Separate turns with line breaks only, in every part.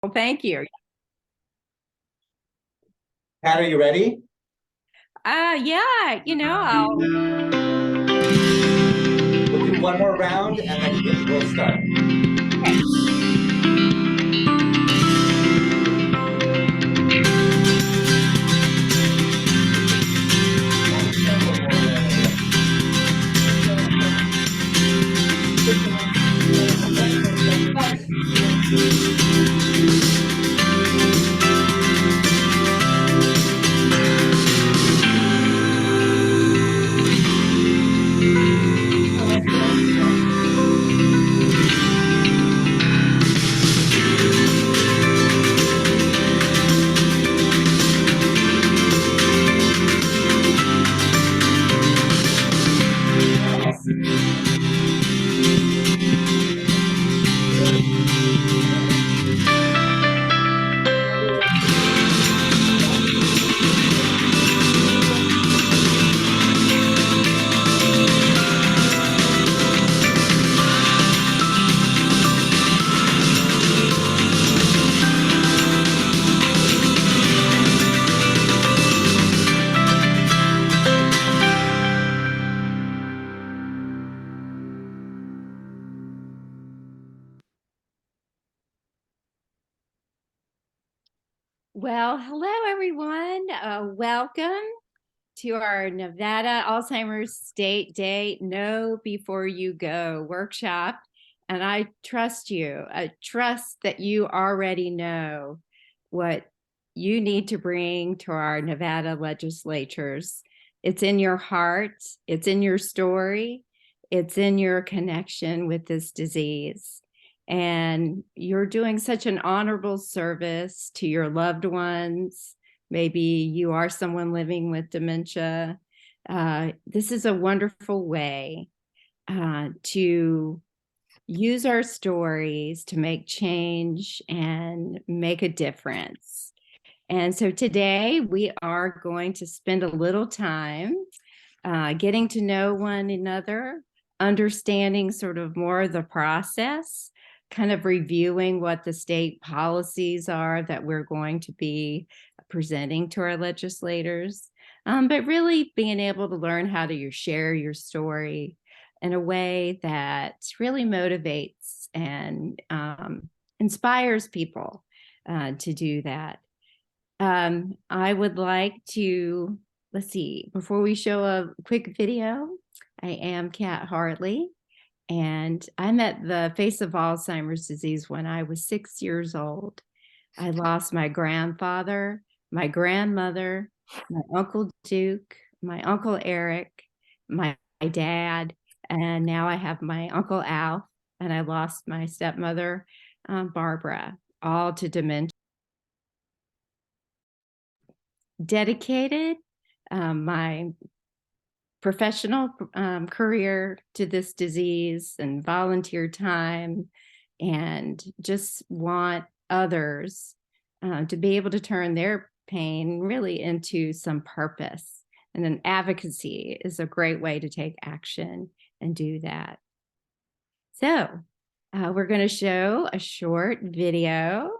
Well, thank you.
Pat, are you ready?
Yeah, I'll.
We'll do one more round and then we'll start.
Okay. Well, hello everyone. Welcome to our Nevada Alzheimer's State Day Know Before You Go workshop. And I trust you. I trust that you already know what you need to bring to our Nevada legislatures. It's in your heart, it's in your story, it's in your connection with this disease. And you're doing such an honorable service to your loved ones. Maybe you are someone living with dementia. This is a wonderful way to use our stories to make change and make a difference. And so today we are going to spend a little time getting to know one another, understanding sort of more of the process, kind of reviewing what the state policies are that we're going to be presenting to our legislators, but really being able to learn how to share your story in a way that really motivates and inspires people to do that. I would like to, let's see, before we show a quick video, I am Kat Hartley, and I met the face of Alzheimer's disease when I was 6 years old. I lost my grandfather, my grandmother, my Uncle Duke, my Uncle Eric, my dad, and now I have my Uncle Al, and I lost my stepmother, Barbara, all to dementia. Dedicated my professional career to this disease and volunteer time, and just want others to be able to turn their pain really into some purpose. And then advocacy is a great way to take action and do that. So we're going to show a short video.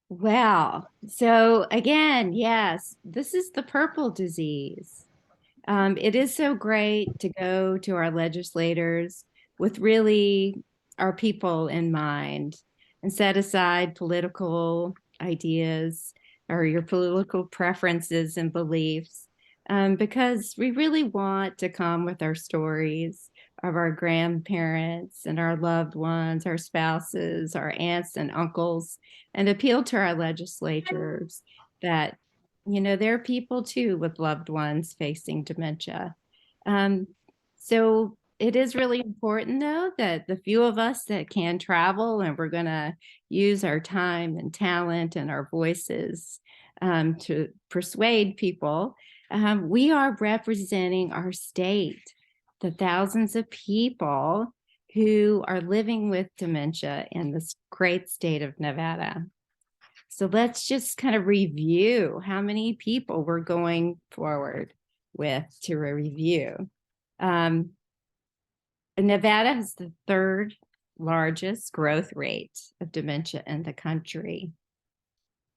Well, so again, yes, this is the purple disease. It is so great to go to our legislators with really our people in mind and set aside political ideas or your political preferences and beliefs, because we really want to come with our stories of our grandparents and our loved ones, our spouses, our aunts and uncles, and appeal to our legislators that there are people too with loved ones facing dementia. Um, so it is really important, though, that the few of us that can travel and we're going to use our time and talent and our voices to persuade people, we are representing our state, the thousands of people who are living with dementia in this great state of Nevada. So let's just kind of review how many people we're going forward with to a review. Nevada has the third largest growth rate of dementia in the country.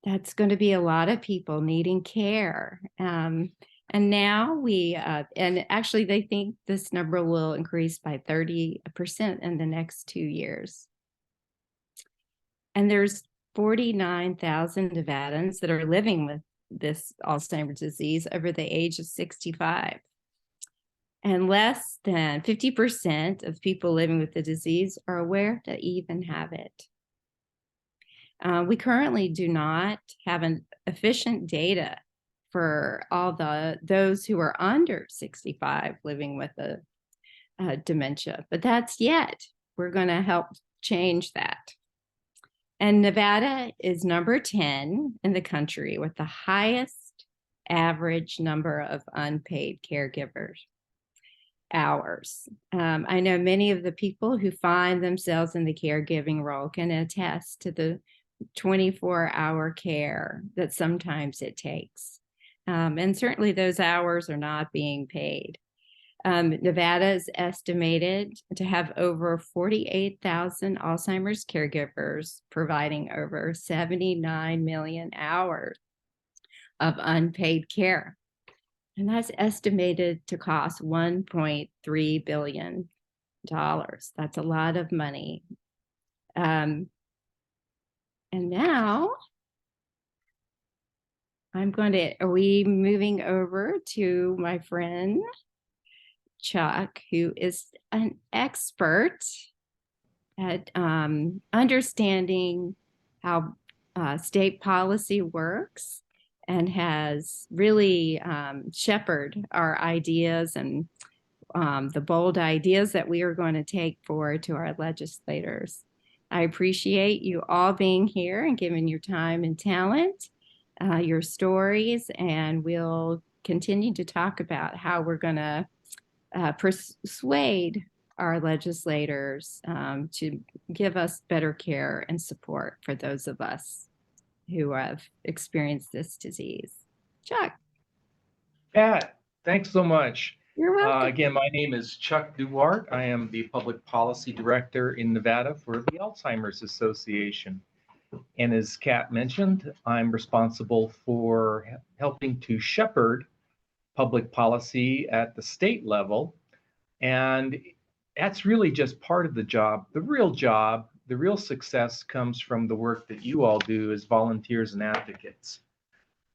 That's going to be a lot of people needing care. And now and actually they think this number will increase by 30% in the next 2 years. And there's 49,000 Nevadans that are living with this Alzheimer's disease over the age of 65. And less than 50% of people living with the disease are aware to even have it. We currently do not have an efficient data for all those who are under 65 living with a dementia, but we're going to help change that. And Nevada is number 10 in the country with the highest average number of unpaid caregivers hours. I know many of the people who find themselves in the caregiving role can attest to the 24-hour care that sometimes it takes. And certainly those hours are not being paid. Nevada is estimated to have over 48,000 Alzheimer's caregivers, providing over 79 million hours of unpaid care. And that's estimated to cost $1.3 billion. That's a lot of money. And now are we moving over to my friend Chuck, who is an expert at understanding how state policy works and has really shepherded our ideas and the bold ideas that we are going to take forward to our legislators. I appreciate you all being here and giving your time and talent, your stories, and we'll continue to talk about how we're going to persuade our legislators to give us better care and support for those of us who have experienced this disease. Chuck.
Pat, thanks so much.
You're welcome.
Again, my name is Chuck Duarte. I am the Public Policy Director in Nevada for the Alzheimer's Association. And as Kat mentioned, I'm responsible for helping to shepherd public policy at the state level. And that's really just part of the job. The real success comes from the work that you all do as volunteers and advocates.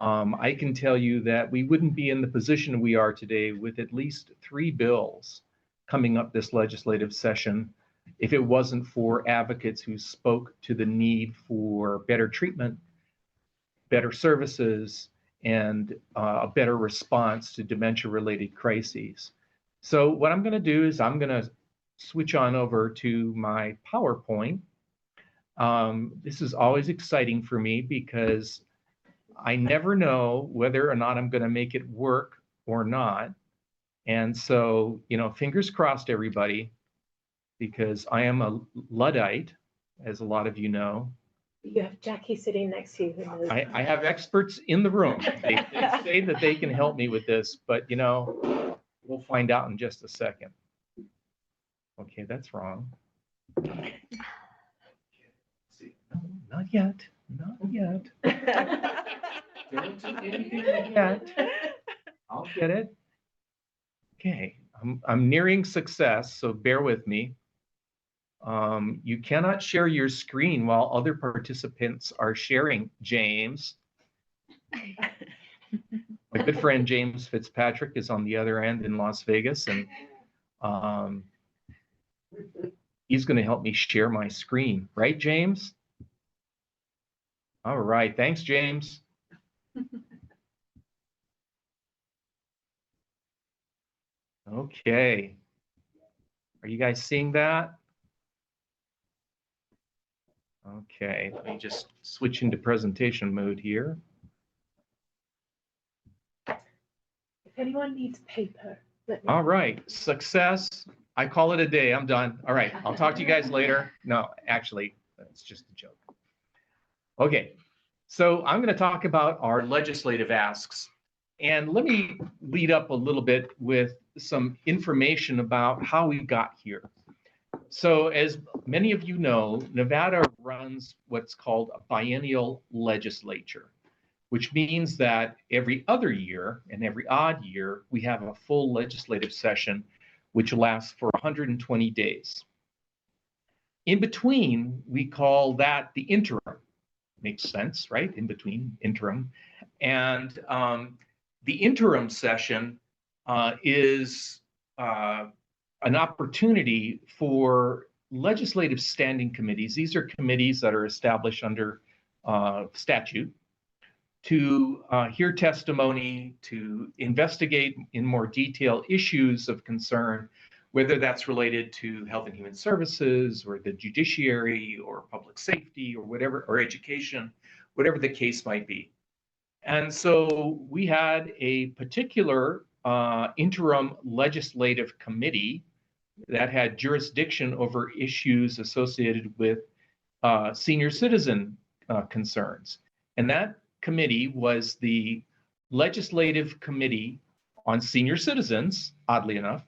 I can tell you that we wouldn't be in the position we are today with at least 3 bills coming up this legislative session if it wasn't for advocates who spoke to the need for better treatment, better services, and a better response to dementia-related crises. So what I'm going to do is I'm going to switch on over to my PowerPoint. This is always exciting for me because I never know whether or not I'm going to make it work or not. And so, fingers crossed, everybody, because I am a Luddite, as a lot of you know.
You have Jackie sitting next to you. Who knows.
I have experts in the room. They say that they can help me with this, but, we'll find out in just a second. Okay, that's wrong. See, no, not yet. Not yet. Don't do anything yet. I'll get it. Okay, I'm nearing success, so bear with me. You cannot share your screen while other participants are sharing, James. My good friend James Fitzpatrick is on the other end in Las Vegas, and he's going to help me share my screen. Right, James? All right. Thanks, James. Okay. Are you guys seeing that? Okay, let me just switch into presentation mode here.
If anyone needs paper, let me
All
know.
right, success. I call it a day. I'm done. All right, I'll talk to you guys later. No, actually, it's just a joke. Okay, so I'm going to talk about our legislative asks. And let me lead up a little bit with some information about how we got here. So as many of you know, Nevada runs what's called a biennial legislature, which means that every other year and every odd year, we have a full legislative session, which lasts for 120 days. In between, we call that the interim. Makes sense, right? In between, interim. And the interim session is an opportunity for legislative standing committees. These are committees that are established under statute to hear testimony, to investigate in more detail issues of concern, whether that's related to Health and Human Services or the judiciary or public safety or whatever, or education, whatever the case might be. And so we had a particular interim legislative committee that had jurisdiction over issues associated with senior citizen concerns. And that committee was the Legislative Committee on Senior Citizens, oddly enough,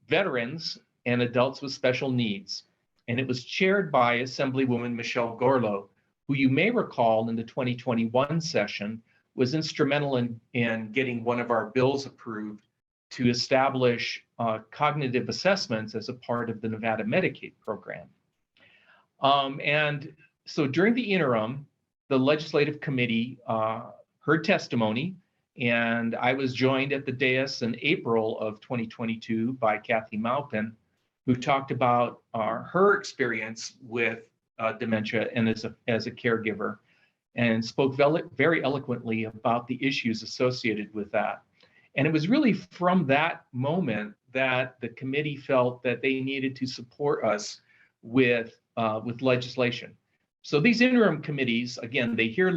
Veterans, and Adults with Special Needs. And it was chaired by Assemblywoman Michelle Gorlow, who you may recall in the 2021 session was instrumental in getting one of our bills approved to establish cognitive assessments as a part of the Nevada Medicaid program. And so during the interim, the Legislative Committee heard testimony, and I was joined at the dais in April of 2022 by Kathy Maupin, who talked about her experience with dementia and as a caregiver, and spoke very eloquently about the issues associated with that. And it was really from that moment that the committee felt that they needed to support us with legislation. So these interim committees, again, they hear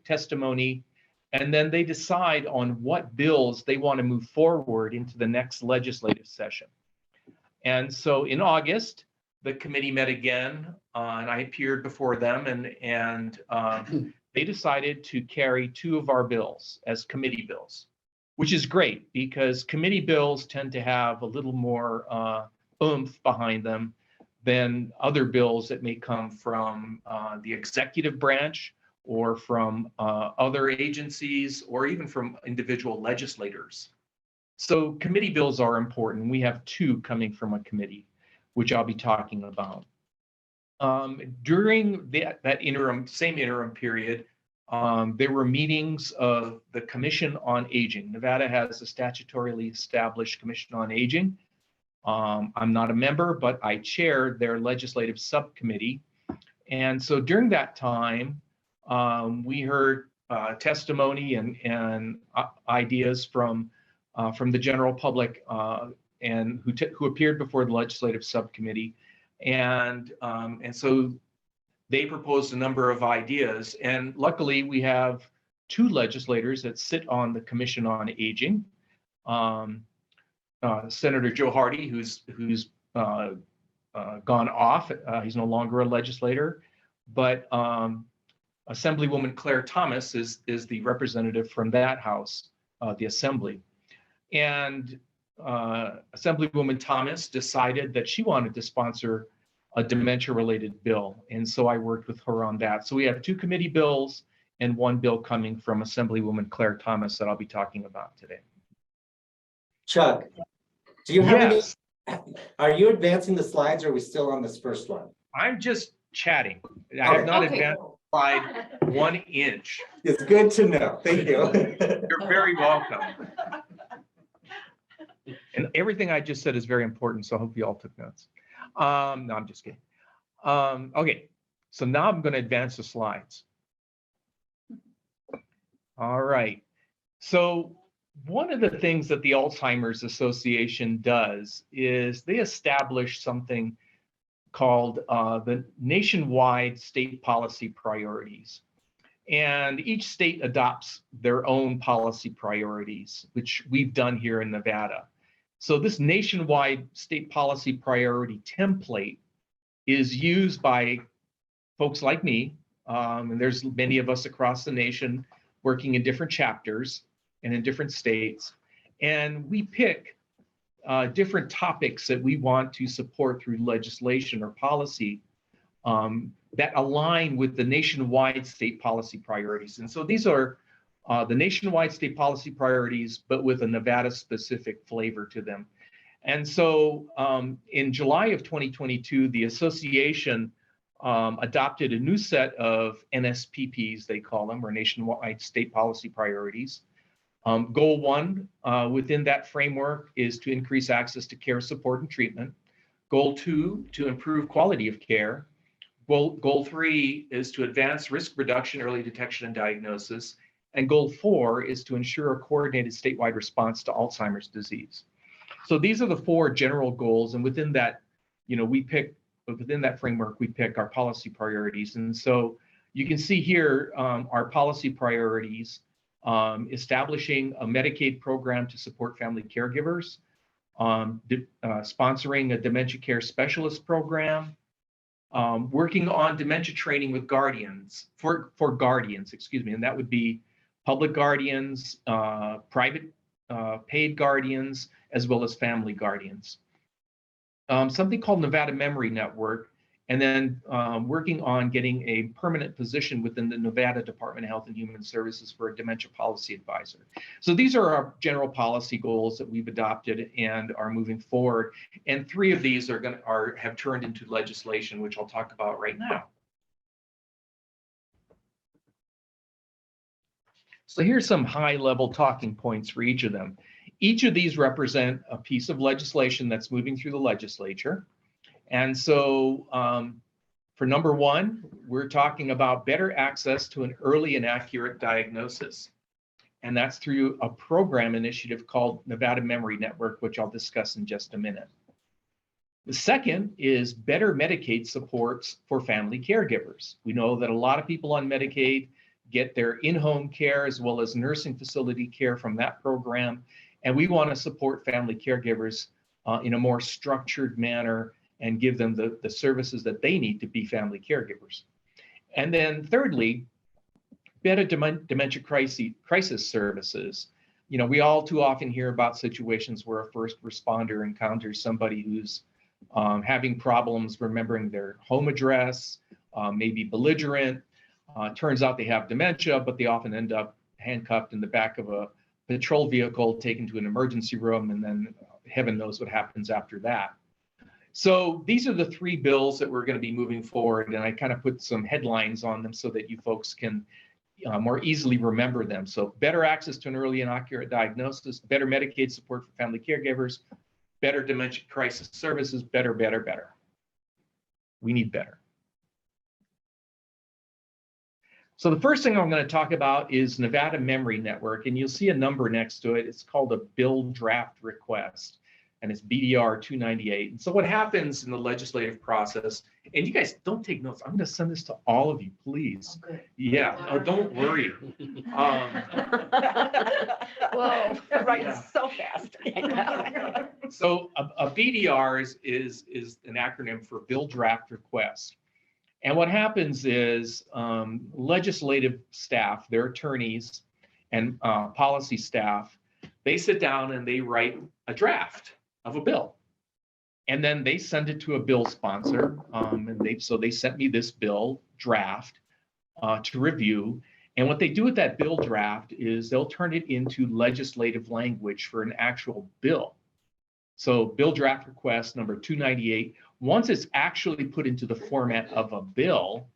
testimony, and then they decide on what bills they want to move forward into the next legislative session. And so in August, the committee met again, and I appeared before them, and they decided to carry two of our bills as committee bills, which is great because committee bills tend to have a little more oomph behind them than other bills that may come from the executive branch or from other agencies or even from individual legislators. So committee bills are important. We have two coming from a committee, which I'll be talking about. During that same interim period, there were meetings of the Commission on Aging. Nevada has a statutorily established Commission on Aging. I'm not a member, but I chaired their legislative subcommittee. And so during that time, we heard testimony and ideas from the general public and who appeared before the legislative subcommittee. And so they proposed a number of ideas. And luckily, we have two legislators that sit on the Commission on Aging. Senator Joe Hardy, who's gone off. He's no longer a legislator, but Assemblywoman Claire Thomas is the representative from that house, the Assembly. And Assemblywoman Thomas decided that she wanted to sponsor a dementia-related bill. And so I worked with her on that. So we have two committee bills and one bill coming from Assemblywoman Claire Thomas that I'll be talking about today.
Chuck, do you have
Yes.
are you advancing the slides or are we still on this first one?
I'm just chatting. I have not advanced the slide 1 inch.
It's good to know. Thank you.
You're very welcome. And everything I just said is very important, so I hope you all took notes. No, I'm just kidding. Okay, so now I'm going to advance the slides. All right. So One of the things that the Alzheimer's Association does is they establish something called the nationwide state policy priorities. And each state adopts their own policy priorities, which we've done here in Nevada. So this nationwide state policy priority template is used by folks like me, and there's many of us across the nation working in different chapters and in different states. And we pick different topics that we want to support through legislation or policy that align with the nationwide state policy priorities. And so these are the nationwide state policy priorities, but with a Nevada specific flavor to them. And so in July of 2022, the association adopted a new set of NSPPs, they call them, or nationwide state policy priorities. Goal 1 within that framework is to increase access to care, support, and treatment. Goal 2, to improve quality of care. Goal 3 is to advance risk reduction, early detection, and diagnosis. And goal 4 is to ensure a coordinated statewide response to Alzheimer's disease. So these are the 4 general goals, and within that, within that framework, we pick our policy priorities. And so you can see here our policy priorities: establishing a Medicaid program to support family caregivers, sponsoring a dementia care specialist program, working on dementia training with guardians, for guardians, and that would be public guardians, private paid guardians, as well as family guardians. Something called Nevada Memory Network, and then working on getting a permanent position within the Nevada Department of Health and Human Services for a dementia policy advisor. So these are our general policy goals that we've adopted and are moving forward. And 3 of these have turned into legislation, which I'll talk about right now. So here's some high-level talking points for each of them. Each of these represent a piece of legislation that's moving through the legislature. And so for number 1, we're talking about better access to an early and accurate diagnosis. And that's through a program initiative called Nevada Memory Network, which I'll discuss in just a minute. The second is better Medicaid supports for family caregivers. We know that a lot of people on Medicaid get their in-home care as well as nursing facility care from that program. And we want to support family caregivers in a more structured manner and give them the services that they need to be family caregivers. And then thirdly, better dementia crisis services. You know, we all too often hear about situations where a first responder encounters somebody who's having problems remembering their home address, maybe belligerent. Turns out they have dementia, but they often end up handcuffed in the back of a patrol vehicle, taken to an emergency room, and then heaven knows what happens after that. So these are the 3 bills that we're going to be moving forward, and I kind of put some headlines on them so that you folks can more easily remember them. So better access to an early and accurate diagnosis, better Medicaid support for family caregivers, better dementia crisis services, better, better, better. We need better. So the first thing I'm going to talk about is Nevada Memory Network, and you'll see a number next to it. It's called a bill draft request, and it's BDR 298. And so what happens in the legislative process, and you guys don't take notes, I'm going to send this to all of you, please.
Oh, good.
Yeah, oh, don't worry.
Whoa,
Right,
Yeah.
so fast.
So a BDR is an acronym for bill draft request. And what happens is legislative staff, their attorneys and policy staff, they sit down and they write a draft of a bill. And then they send it to a bill sponsor. So they sent me this bill draft to review. And what they do with that bill draft is they'll turn it into legislative language for an actual bill. So bill draft request number 298, once it's actually put into the format of a bill,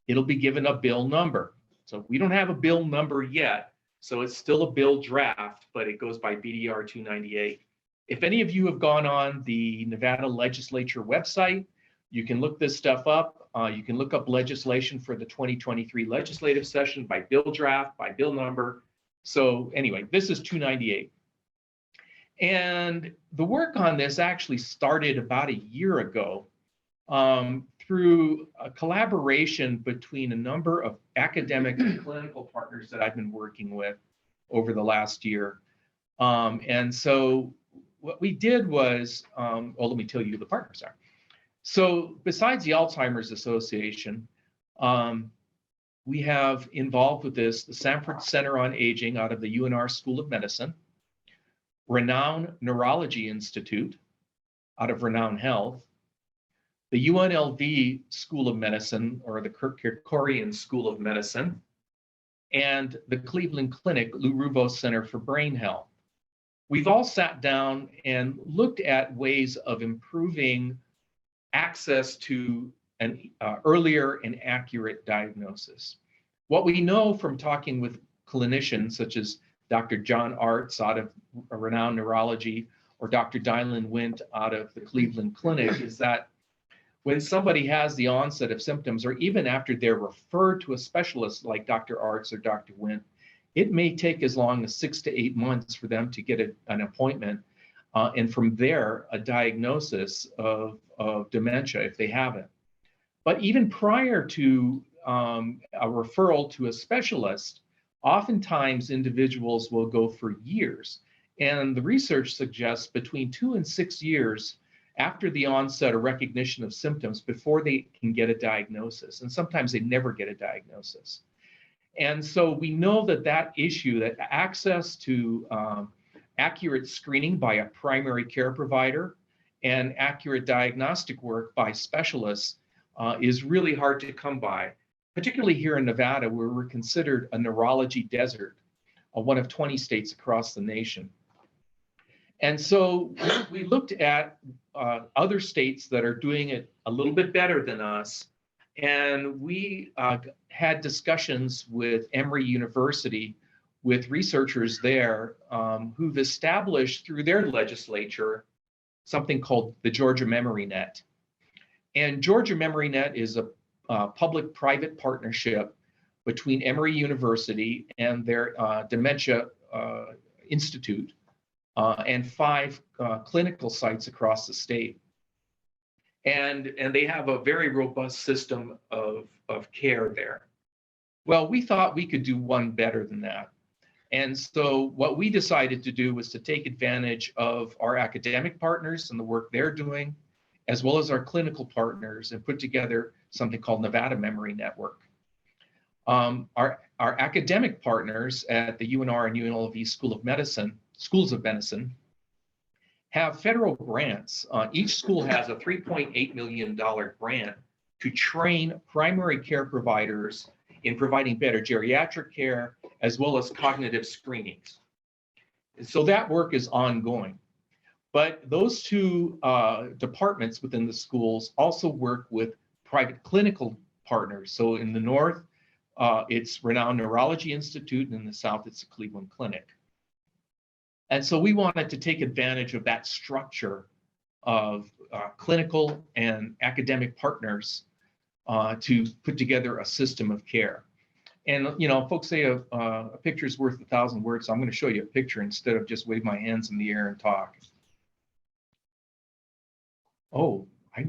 it'll be given a bill number. So we don't have a bill number yet, so it's still a bill draft, but it goes by BDR 298. If any of you have gone on the Nevada Legislature website, you can look this stuff up. You can look up legislation for the 2023 legislative session by bill draft, by bill number, So anyway, this is 298. And the work on this actually started about a year ago through a collaboration between a number of academic and clinical partners that I've been working with over the last year. And so what we did was, well, let me tell you who the partners are. So besides the Alzheimer's Association, we have involved with this the Sanford Center on Aging out of the UNR School of Medicine, Renown Neurology Institute out of Renown Health, the UNLV School of Medicine, or the Kerkorian School of Medicine, and the Cleveland Clinic Lou Ruvo Center for Brain Health. We've all sat down and looked at ways of improving access to an earlier and accurate diagnosis. What we know from talking with clinicians such as Dr. John Arts out of Renown Neurology or Dr. Dylan Wint out of the Cleveland Clinic is that when somebody has the onset of symptoms, or even after they're referred to a specialist like Dr. Arts or Dr. Wint, it may take as long as 6 to 8 months for them to get an appointment. And from there, a diagnosis of dementia if they have it. But even prior to a referral to a specialist, oftentimes individuals will go for years. And the research suggests between 2 and 6 years after the onset or recognition of symptoms before they can get a diagnosis. And sometimes they never get a diagnosis. And so we know that that issue, that access to accurate screening by a primary care provider and accurate diagnostic work by specialists is really hard to come by, particularly here in Nevada, where we're considered a neurology desert, one of 20 states across the nation. And so we looked at other states that are doing it a little bit better than us. And we had discussions with Emory University, with researchers there who've established through their legislature something called the Georgia Memory Net. And Georgia Memory Net is a public-private partnership between Emory University and their Dementia Institute and 5 clinical sites across the state. And they have a very robust system of care there. Well, we thought we could do one better than that. And so what we decided to do was to take advantage of our academic partners and the work they're doing, as well as our clinical partners, and put together something called Nevada Memory Network. Our academic partners at the UNR and UNLV Schools of Medicine, have federal grants. Each school has a $3.8 million grant to train primary care providers in providing better geriatric care, as well as cognitive screenings. So that work is ongoing. But those 2 departments within the schools also work with private clinical partners. So in the north, it's Renown Neurology Institute, and in the south, it's the Cleveland Clinic. And so we wanted to take advantage of that structure of clinical and academic partners to put together a system of care. And, you know, folks say a picture is worth 1,000 words, so I'm going to show you a picture instead of just wave my hands in the air and talk. Oh, I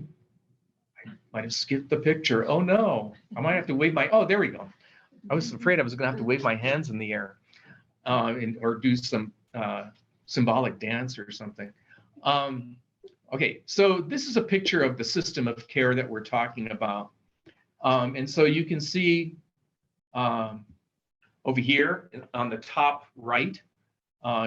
might have skipped the picture. Oh, no, I might have to wave my, oh, there we go. I was afraid I was going to have to wave my hands in the air or do some symbolic dance or something. Okay, so this is a picture of the system of care that we're talking about. And so you can see over here on the top right,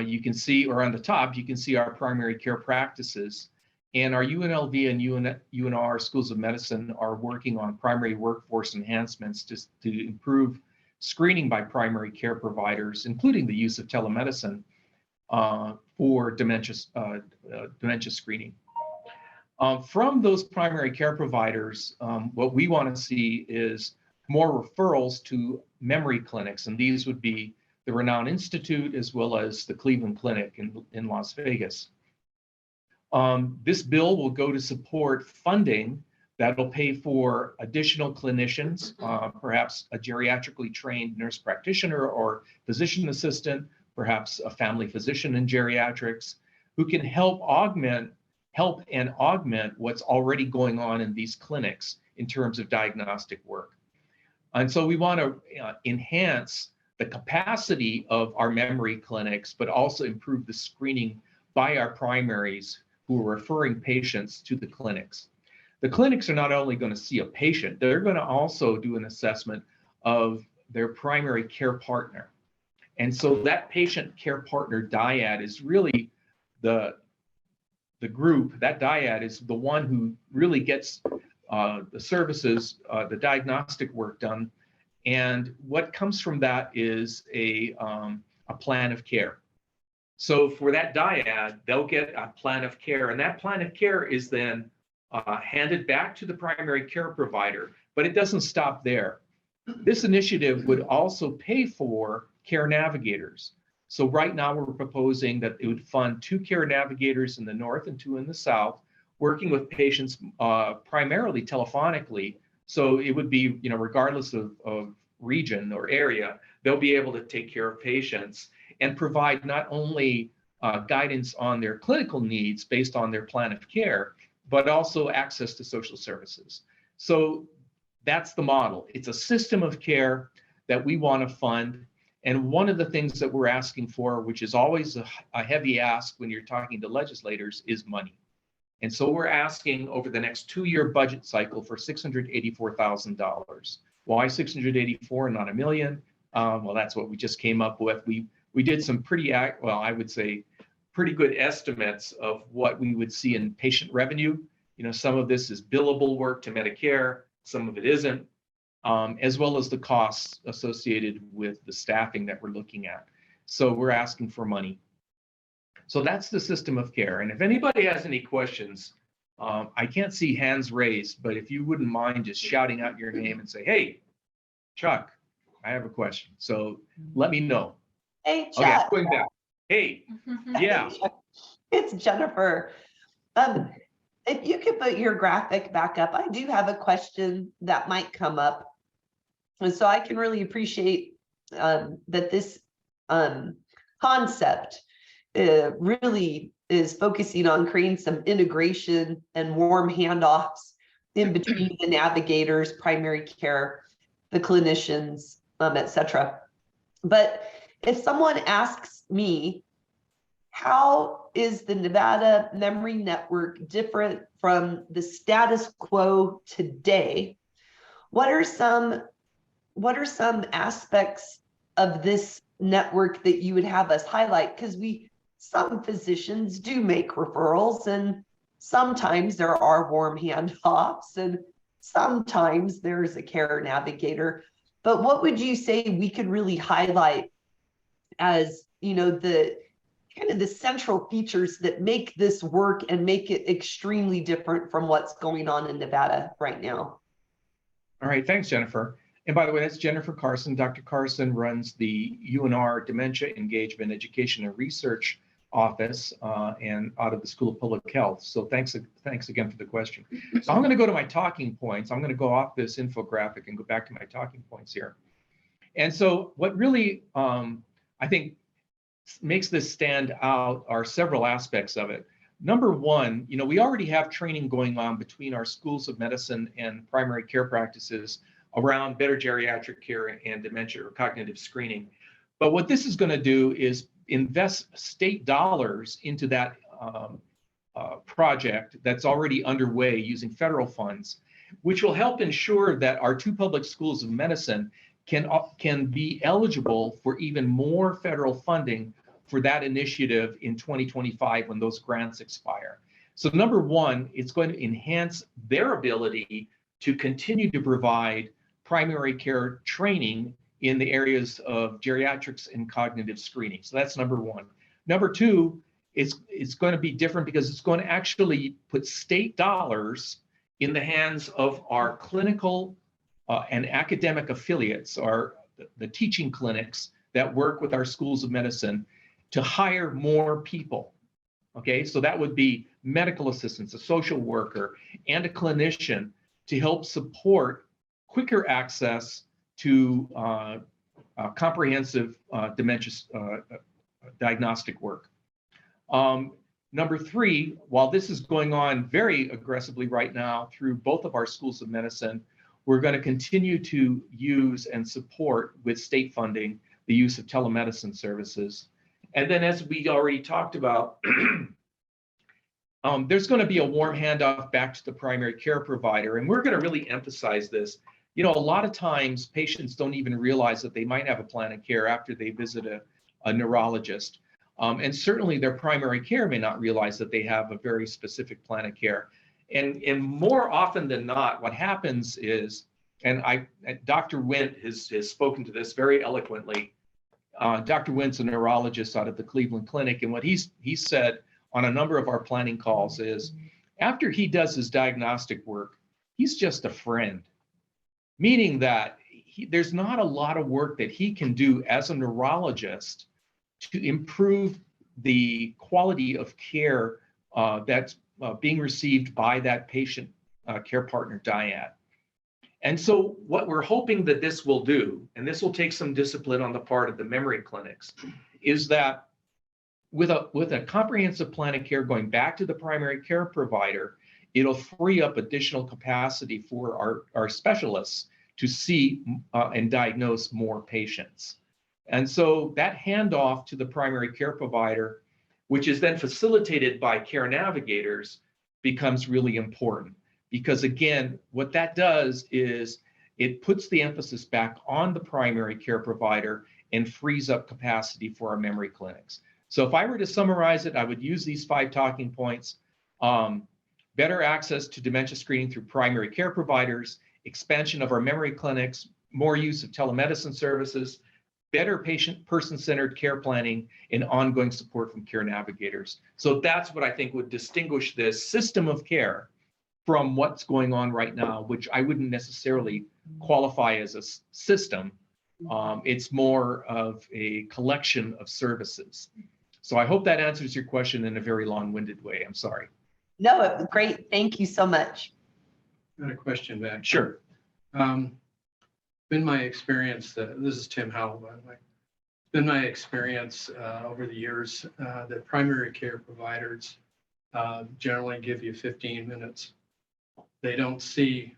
you can see, or on the top, you can see our primary care practices. And our UNLV and UNR Schools of Medicine are working on primary workforce enhancements to improve screening by primary care providers, including the use of telemedicine for dementia screening. From those primary care providers, what we want to see is more referrals to memory clinics, and these would be the Renown Institute as well as the Cleveland Clinic in Las Vegas. This bill will go to support funding That'll pay for additional clinicians, perhaps a geriatrically trained nurse practitioner or physician assistant, perhaps a family physician in geriatrics, who can help and augment what's already going on in these clinics in terms of diagnostic work. And so we want to enhance the capacity of our memory clinics, but also improve the screening by our primaries who are referring patients to the clinics. The clinics are not only going to see a patient, they're going to also do an assessment of their primary care partner. And so that patient care partner dyad is really the group, that dyad is the one who really gets the services, the diagnostic work done. And what comes from that is a plan of care. So for that dyad, they'll get a plan of care, and that plan of care is then handed back to the primary care provider, but it doesn't stop there. This initiative would also pay for care navigators. So right now we're proposing that it would fund 2 care navigators in the north and 2 in the south, working with patients primarily telephonically. So it would be, regardless of region or area, they'll be able to take care of patients and provide not only guidance on their clinical needs based on their plan of care, but also access to social services. So that's the model. It's a system of care that we want to fund. And one of the things that we're asking for, which is always a heavy ask when you're talking to legislators, is money. And so we're asking over the next 2-year budget cycle for $684,000. Why 684 and not $1 million? Well, that's what we just came up with. We did some I would say pretty good estimates of what we would see in patient revenue. Some of this is billable work to Medicare, some of it isn't, as well as the costs associated with the staffing that we're looking at. So we're asking for money. So that's the system of care. And if anybody has any questions, I can't see hands raised, but if you wouldn't mind just shouting out your name and say, hey, Chuck, I have a question. So let me know.
Hey, Chuck.
Okay, I'm going back. Hey, yeah.
It's Jennifer. If you could put your graphic back up, I do have a question that might come up. And so I can really appreciate that this concept really is focusing on creating some integration and warm handoffs in between the navigators, primary care, the clinicians, et cetera. But if someone asks me, how is the Nevada Memory Network different from the status quo today? What are some aspects of this network that you would have us highlight? Because some physicians do make referrals, and sometimes there are warm handoffs, and sometimes there's a care navigator. But what would you say we could really highlight as, the kind of the central features that make this work and make it extremely different from what's going on in Nevada right now?
All right, thanks, Jennifer. And by the way, that's Jennifer Carson. Dr. Carson runs the UNR Dementia Engagement Education and Research Office and out of the School of Public Health. So thanks again for the question. So I'm going to go to my talking points. I'm going to go off this infographic and go back to my talking points here. And so what really, I think, makes this stand out are several aspects of it. Number one, we already have training going on between our schools of medicine and primary care practices around better geriatric care and dementia or cognitive screening. But what this is going to do is invest state dollars into that project that's already underway using federal funds, which will help ensure that our 2 public schools of medicine can be eligible for even more federal funding for that initiative in 2025 when those grants expire. So number one, it's going to enhance their ability to continue to provide primary care training in the areas of geriatrics and cognitive screening. So that's number one. Number two, it's going to be different because it's going to actually put state dollars in the hands of our clinical and academic affiliates, or the teaching clinics that work with our schools of medicine to hire more people. Okay, so that would be medical assistants, a social worker, and a clinician to help support quicker access to comprehensive dementia diagnostic work. Number three, while this is going on very aggressively right now through both of our schools of medicine, we're going to continue to use and support with state funding the use of telemedicine services. And then, as we already talked about, there's going to be a warm handoff back to the primary care provider. And we're going to really emphasize this. You know, a lot of times patients don't even realize that they might have a plan of care after they visit a neurologist. And certainly their primary care may not realize that they have a very specific plan of care. And more often than not, what happens is, and Dr. Wint has spoken to this very eloquently. Dr. Wint's a neurologist out of the Cleveland Clinic, and what he said on a number of our planning calls is, after he does his diagnostic work, he's just a friend, meaning that there's not a lot of work that he can do as a neurologist to improve the quality of care that's being received by that patient care partner dyad. And so what we're hoping that this will do, and this will take some discipline on the part of the memory clinics, is that with a comprehensive plan of care going back to the primary care provider, it'll free up additional capacity for our specialists to see and diagnose more patients. And so that handoff to the primary care provider, which is then facilitated by care navigators, becomes really important. Because again, what that does is it puts the emphasis back on the primary care provider and frees up capacity for our memory clinics. So if I were to summarize it, I would use these 5 talking points. Better access to dementia screening through primary care providers, expansion of our memory clinics, more use of telemedicine services, better person-centered care planning, and ongoing support from care navigators. So that's what I think would distinguish this system of care from what's going on right now, which I wouldn't necessarily qualify as a system. It's more of a collection of services. So I hope that answers your question in a very long-winded way. I'm sorry.
No, it was great. Thank you so much.
I got a question back.
Sure.
Been my experience that this is Tim Howell, by the way. It's been my experience over the years that primary care providers generally give you 15 minutes. They don't see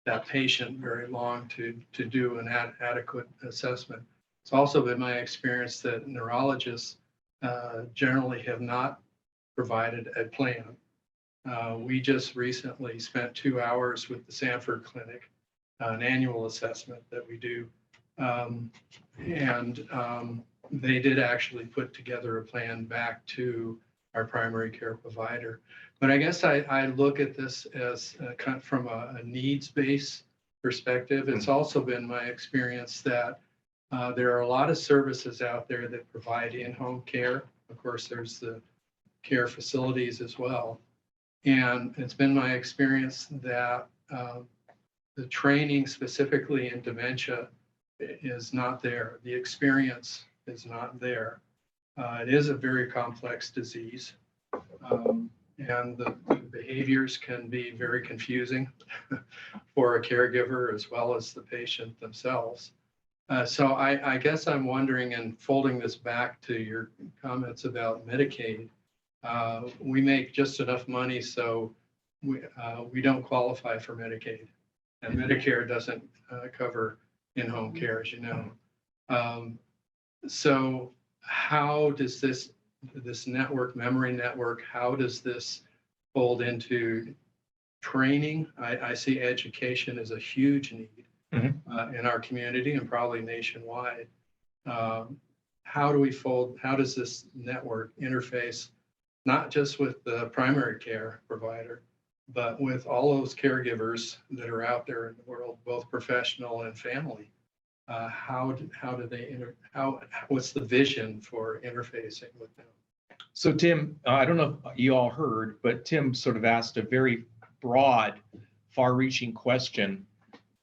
that patient very long to do an adequate assessment. It's also been my experience that neurologists generally have not provided a plan. We just recently spent 2 hours with the Sanford Clinic, an annual assessment that we do. They did actually put together a plan back to our primary care provider. But I guess I look at this as kind of from a needs-based perspective. It's also been my experience that there are a lot of services out there that provide in-home care. Of course, there's the care facilities as well. And it's been my experience that the training specifically in dementia is not there. The experience is not there. It is a very complex disease. And the behaviors can be very confusing for a caregiver as well as the patient themselves. So I guess I'm wondering, and folding this back to your comments about Medicaid, we make just enough money so we don't qualify for Medicaid, and Medicare doesn't cover in-home care, as you know. So how does this network, memory network, how does this fold into training? I see education as a huge need in our community and probably nationwide. How does this network interface, not just with the primary care provider, but with all those caregivers that are out there in the world, both professional and family? What's the vision for interfacing with them?
So Tim, I don't know if you all heard, but Tim sort of asked a very broad, far-reaching question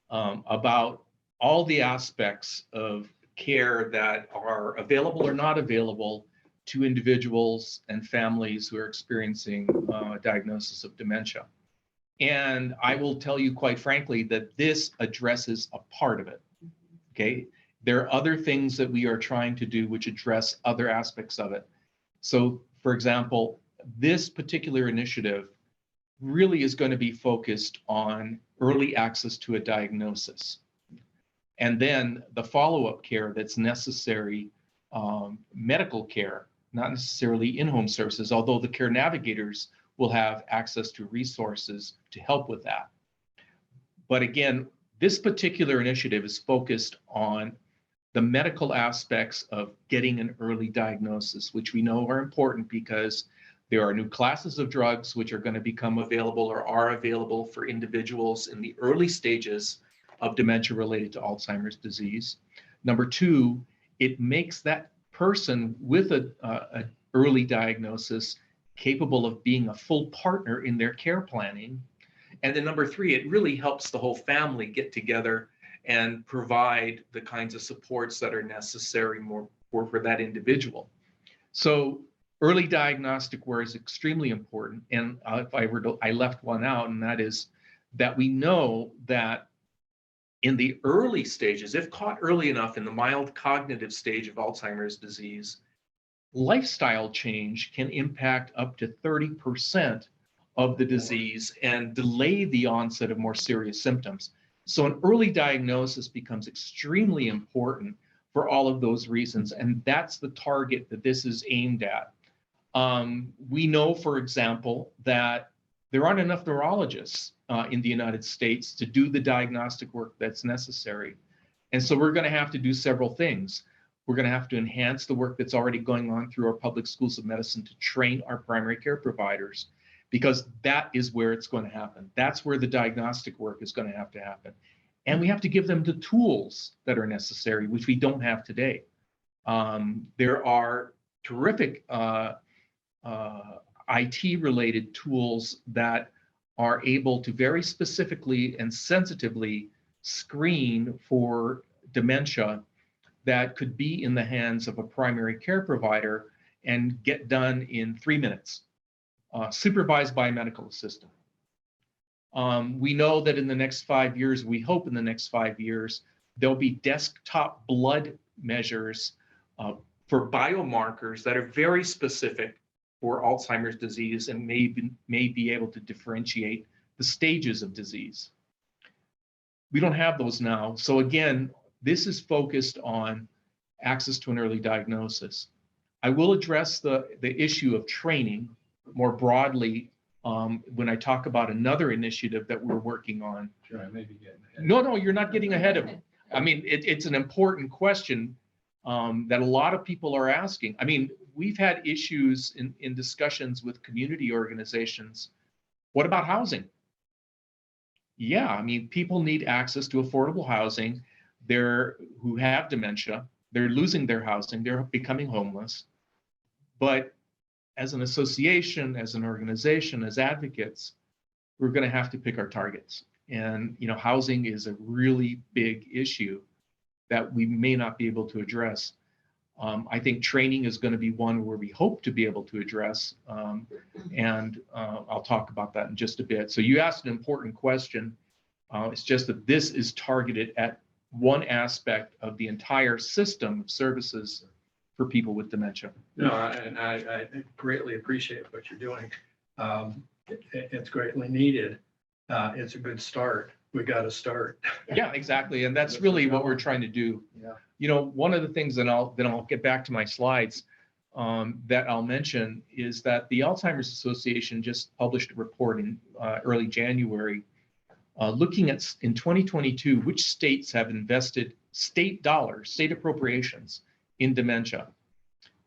about all the aspects of care that are available or not available to individuals and families who are experiencing a diagnosis of dementia. And I will tell you quite frankly that this addresses a part of it. Okay. There are other things that we are trying to do which address other aspects of it. So, for example, this particular initiative really is going to be focused on early access to a diagnosis. And then the follow-up care that's necessary, medical care, not necessarily in-home services, although the care navigators will have access to resources to help with that. But again, this particular initiative is focused on the medical aspects of getting an early diagnosis, which we know are important because there are new classes of drugs which are going to become available or are available for individuals in the early stages of dementia related to Alzheimer's disease. Number two, it makes that person with a early diagnosis capable of being a full partner in their care planning. And then number three, it really helps the whole family get together and provide the kinds of supports that are necessary for that individual. So early diagnostic work is extremely important. And if I left one out, and that is that we know that in the early stages, if caught early enough in the mild cognitive stage of Alzheimer's disease, lifestyle change can impact up to 30% of the disease and delay the onset of more serious symptoms. So an early diagnosis becomes extremely important for all of those reasons, and that's the target that this is aimed at. We know, for example, that there aren't enough neurologists in the United States to do the diagnostic work that's necessary. And so we're going to have to do several things. We're going to have to enhance the work that's already going on through our public schools of medicine to train our primary care providers, because that is where it's going to happen. That's where the diagnostic work is going to happen. And we have to give them the tools that are necessary, which we don't have today. There are terrific IT-related tools that are able to very specifically and sensitively screen for dementia that could be in the hands of a primary care provider and get done in 3 minutes, supervised by a medical assistant. We know that in the next 5 years, we hope in the next 5 years, there'll be desktop blood measures for biomarkers that are very specific for Alzheimer's disease and may be able to differentiate the stages of disease. We don't have those now. So again, this is focused on access to an early diagnosis. I will address the issue of training more broadly when I talk about another initiative that we're working on.
Sure, I may be getting ahead.
No, you're not getting ahead of it. I mean, it's an important question that a lot of people are asking. I mean, we've had issues in discussions with community organizations. What about housing? Yeah, I mean, people need access to affordable housing. Who have dementia, they're losing their housing, they're becoming homeless. But as an association, as an organization, as advocates, we're going to have to pick our targets. And housing is a really big issue that we may not be able to address. I think training is going to be one where we hope to be able to address, and I'll talk about that in just a bit. So you asked an important question. It's just that this is targeted at one aspect of the entire system of services for people with dementia.
No, and I greatly appreciate what you're doing. It's greatly needed. It's a good start. We got to start.
Yeah, exactly. And that's really what we're trying to do.
Yeah.
One of the things that I'll get back to my slides that I'll mention is that the Alzheimer's Association just published a report in early January looking at, in 2022, which states have invested state dollars, state appropriations in dementia.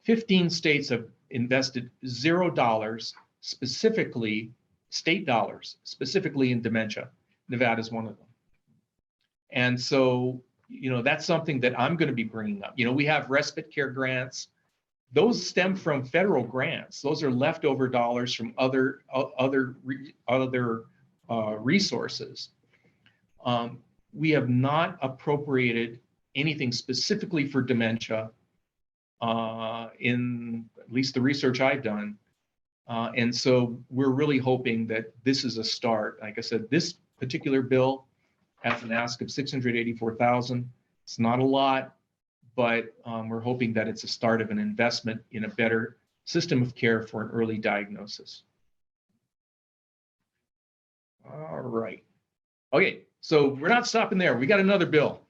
15 states have invested $0 specifically, state dollars, specifically in dementia. Nevada is one of them. And so, that's something that I'm going to be bringing up. We have respite care grants. Those stem from federal grants. Those are leftover dollars from other resources. We have not appropriated anything specifically for dementia in at least the research I've done And so we're really hoping that this is a start. Like I said, this particular bill has an ask of 684,000. It's not a lot, but we're hoping that it's a start of an investment in a better system of care for an early diagnosis. All right. Okay, so we're not stopping there. We got another bill.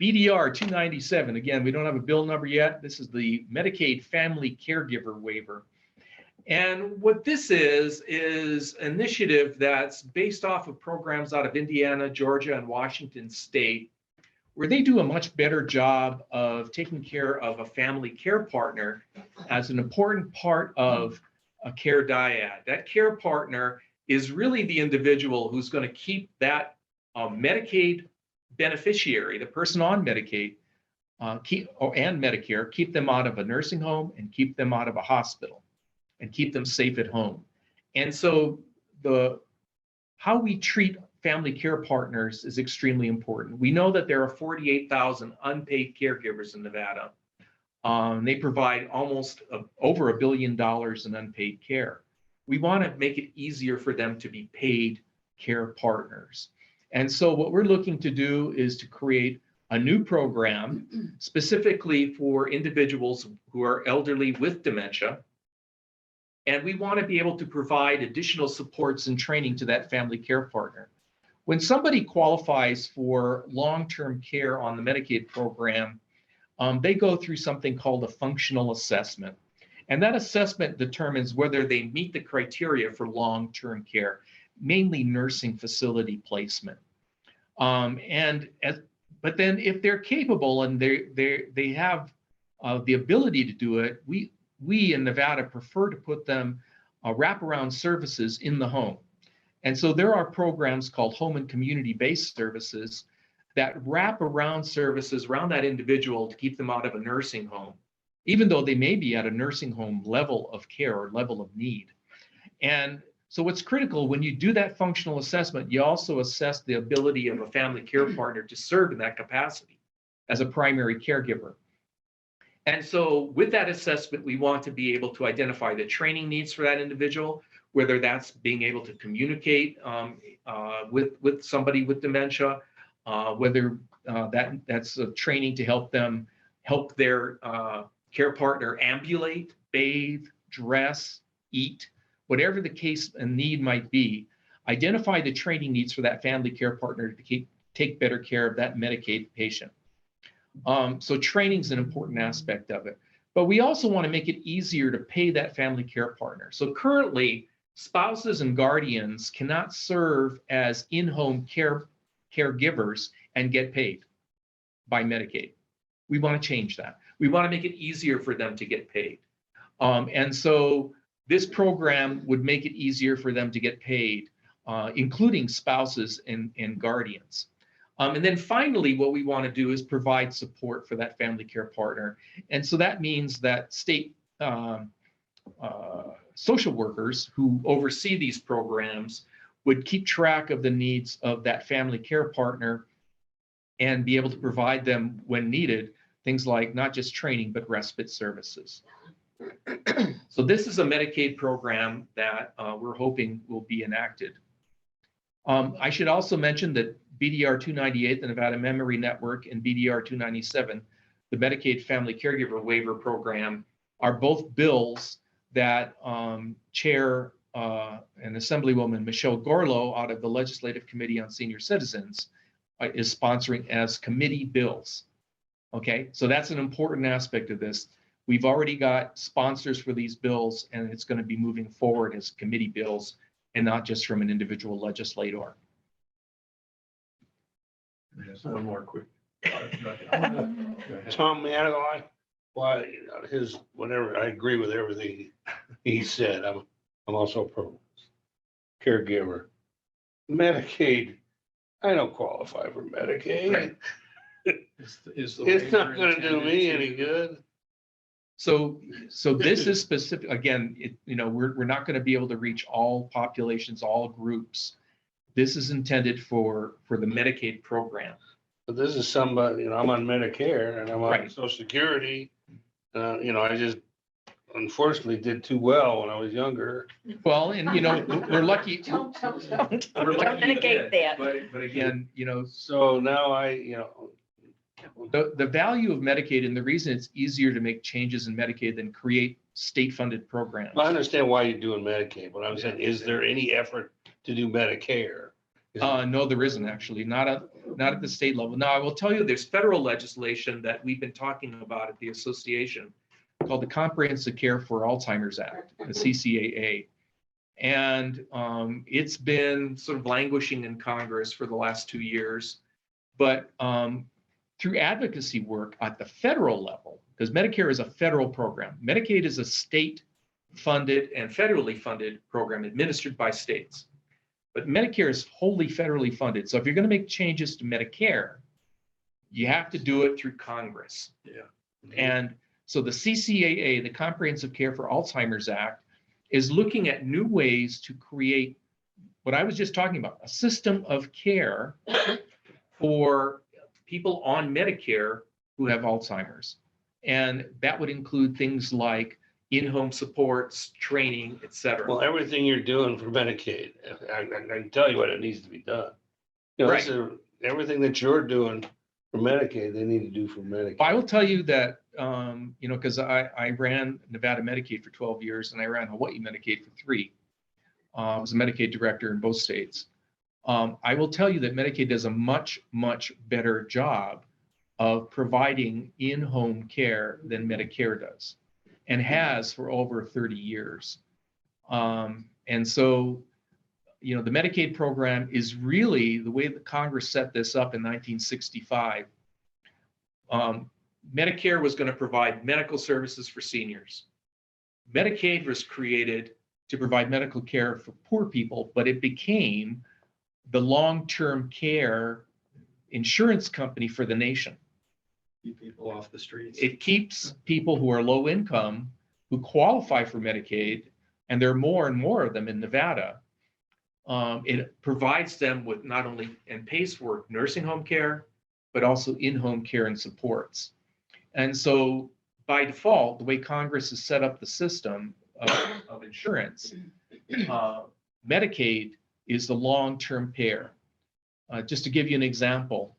BDR 297. Again, we don't have a bill number yet. This is the Medicaid Family Caregiver Waiver. And what this is an initiative that's based off of programs out of Indiana, Georgia, and Washington State, where they do a much better job of taking care of a family care partner as an important part of a care dyad. That care partner is really the individual who's going to keep that Medicaid beneficiary, the person on Medicaid and Medicare, keep them out of a nursing home and keep them out of a hospital and keep them safe at home. And so how we treat family care partners is extremely important. We know that there are 48,000 unpaid caregivers in Nevada. They provide almost over $1 billion in unpaid care. We want to make it easier for them to be paid care partners. And so what we're looking to do is to create a new program specifically for individuals who are elderly with dementia. And we want to be able to provide additional supports and training to that family care partner. When somebody qualifies for long-term care on the Medicaid program, they go through something called a functional assessment. And that assessment determines whether they meet the criteria for long-term care, mainly nursing facility placement. But then if they're capable and they have the ability to do it, we in Nevada prefer to put them wraparound services in the home. And so there are programs called home and community-based services that wrap around services around that individual to keep them out of a nursing home, even though they may be at a nursing home level of care or level of need. And so what's critical when you do that functional assessment, you also assess the ability of a family care partner to serve in that capacity as a primary caregiver. And so with that assessment, we want to be able to identify the training needs for that individual, whether that's being able to communicate with somebody with dementia, whether that's a training to help their care partner ambulate, bathe, dress, eat, whatever the case and need might be. Identify the training needs for that family care partner to take better care of that Medicaid patient. So training is an important aspect of it. But we also want to make it easier to pay that family care partner. So currently, spouses and guardians cannot serve as in-home caregivers and get paid by Medicaid. We want to change that. We want to make it easier for them to get paid. And so this program would make it easier for them to get paid, including spouses and guardians. And then finally, what we want to do is provide support for that family care partner. And so that means that state social workers who oversee these programs would keep track of the needs of that family care partner and be able to provide them when needed, things like not just training, but respite services. So this is a Medicaid program that we're hoping will be enacted. I should also mention that BDR 298, the Nevada Memory Network, and BDR 297, the Medicaid Family Caregiver Waiver Program, are both bills that Chair and Assemblywoman Michelle Gorlow out of the Legislative Committee on Senior Citizens is sponsoring as committee bills. Okay, so that's an important aspect of this. We've already got sponsors for these bills, and it's going to be moving forward as committee bills and not just from an individual legislator.
Yes, one more quick. Tom Managai, why whatever, I agree with everything he said. I'm also pro caregiver. Medicaid, I don't qualify for Medicaid.
Right.
It's not gonna do me any good.
So this is specific, again, we're not going to be able to reach all populations, all groups. This is intended for the Medicaid program.
But this is somebody, I'm on Medicare and I'm on
Right.
Social Security. I just unfortunately did too well when I was younger.
Well, and we're lucky.
Don't
We're lucky you
negate
did,
that.
but again,
So now
the value of Medicaid and the reason it's easier to make changes in Medicaid than create state-funded programs.
I understand why you're doing Medicaid, but I'm saying, is there any effort to do Medicare?
No, there isn't actually, not at the state level. Now, I will tell you, there's federal legislation that we've been talking about at the association called the Comprehensive Care for Alzheimer's Act, the CCAA. And it's been sort of languishing in Congress for the last 2 years. But through advocacy work at the federal level, because Medicare is a federal program, Medicaid is a state-funded and federally funded program administered by states. But Medicare is wholly federally funded. So if you're going to make changes to Medicare, you have to do it through Congress.
Yeah.
And so the CCAA, the Comprehensive Care for Alzheimer's Act, is looking at new ways to create what I was just talking about, a system of care for people on Medicare who have Alzheimer's. And that would include things like in-home supports, training, et cetera.
Well, everything you're doing for Medicaid, I can tell you what it needs to be done. This is everything that you're doing for Medicaid, they need to do for Medicaid.
I will tell you that, because I ran Nevada Medicaid for 12 years and I ran Hawaii Medicaid for 3. I was a Medicaid director in both states. I will tell you that Medicaid does a much, much better job of providing in-home care than Medicare does, and has for over 30 years. And so, the Medicaid program is really the way that Congress set this up in 1965. Medicare was going to provide medical services for seniors. Medicaid was created to provide medical care for poor people, but it became the long-term care insurance company for the nation.
Keep people off the streets.
It keeps people who are low income, who qualify for Medicaid, and there are more and more of them in Nevada. It provides them with not only and pays for nursing home care, but also in-home care and supports. And so by default, the way Congress has set up the system of insurance, Medicaid is the long-term care. Just to give you an example,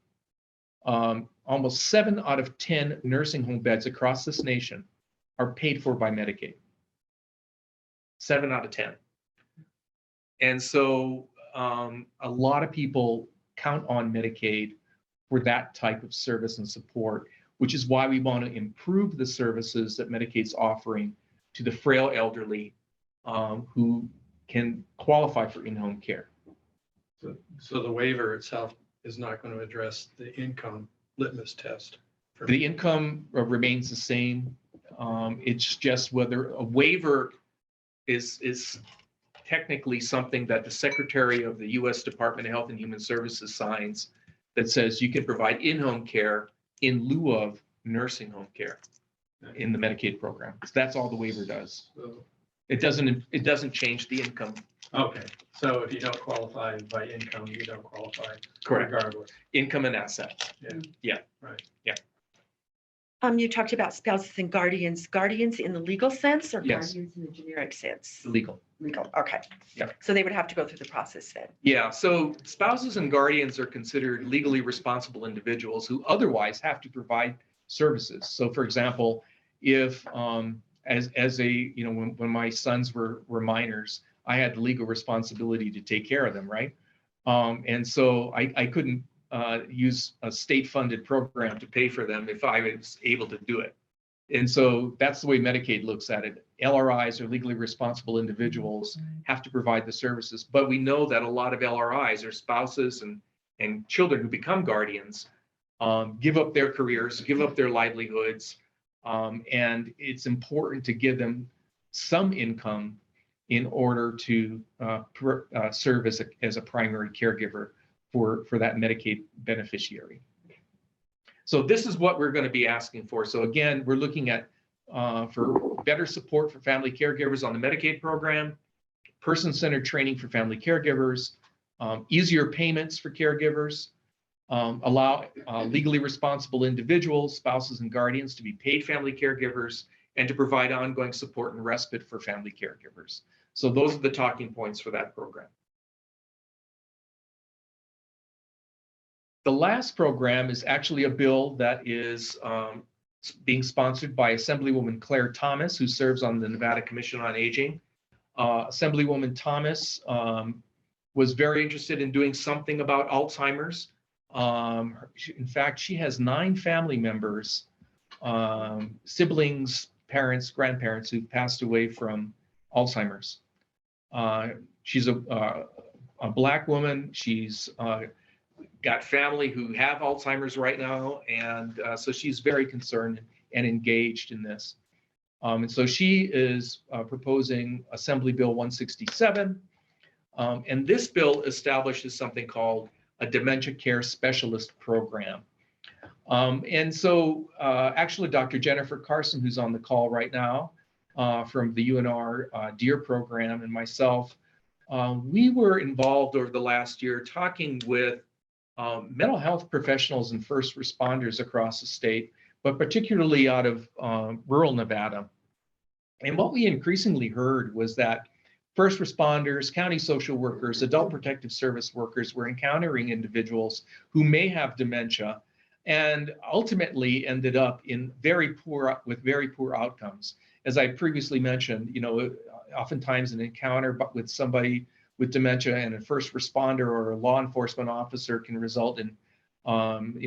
almost 7 out of 10 nursing home beds across this nation are paid for by Medicaid. 7 out of 10. And so a lot of people count on Medicaid for that type of service and support, which is why we want to improve the services that Medicaid's offering to the frail elderly who can qualify for in-home care.
So the waiver itself is not going to address the income litmus test.
The income remains the same. It's just whether a waiver is technically something that the Secretary of the U.S. Department of Health and Human Services signs that says you can provide in-home care in lieu of nursing home care in the Medicaid program. So that's all the waiver does.
So,
It doesn't change the income.
okay, so if you don't qualify by income, you don't qualify
Correct.
regardless.
Income and assets.
Right.
You talked about spouses and guardians. Guardians in the legal sense or
Yes.
guardians in the generic sense?
Legal.
Legal, okay.
Yep.
So they would have to go through the process then.
Yeah, so spouses and guardians are considered legally responsible individuals who otherwise have to provide services. So for example, if as a, when my sons were minors, I had the legal responsibility to take care of them, right? And so I couldn't use a state-funded program to pay for them if I was able to do it. And so that's the way Medicaid looks at it. LRIs, or legally responsible individuals, have to provide the services. But we know that a lot of LRIs are spouses and children who become guardians, give up their careers, give up their livelihoods. And it's important to give them some income in order to serve as a primary caregiver for that Medicaid beneficiary. So this is what we're going to be asking for. So again, we're looking at for better support for family caregivers on the Medicaid program, person-centered training for family caregivers, easier payments for caregivers, allow legally responsible individuals, spouses and guardians to be paid family caregivers, and to provide ongoing support and respite for family caregivers. So those are the talking points for that program. The last program is actually a bill that is being sponsored by Assemblywoman Claire Thomas, who serves on the Nevada Commission on Aging. Assemblywoman Thomas was very interested in doing something about Alzheimer's. In fact, she has 9 family members, siblings, parents, grandparents who passed away from Alzheimer's. She's a Black woman. She's got family who have Alzheimer's right now, and so she's very concerned and engaged in this. And so she is proposing Assembly Bill 167, and this bill establishes something called a dementia care specialist program. And so actually Dr. Jennifer Carson, who's on the call right now from the UNR DEAR program, and myself, we were involved over the last year talking with mental health professionals and first responders across the state, but particularly out of rural Nevada. And what we increasingly heard was that first responders, county social workers, adult protective service workers were encountering individuals who may have dementia and ultimately ended up in with very poor outcomes. As I previously mentioned, oftentimes an encounter with somebody with dementia and a first responder or a law enforcement officer can result in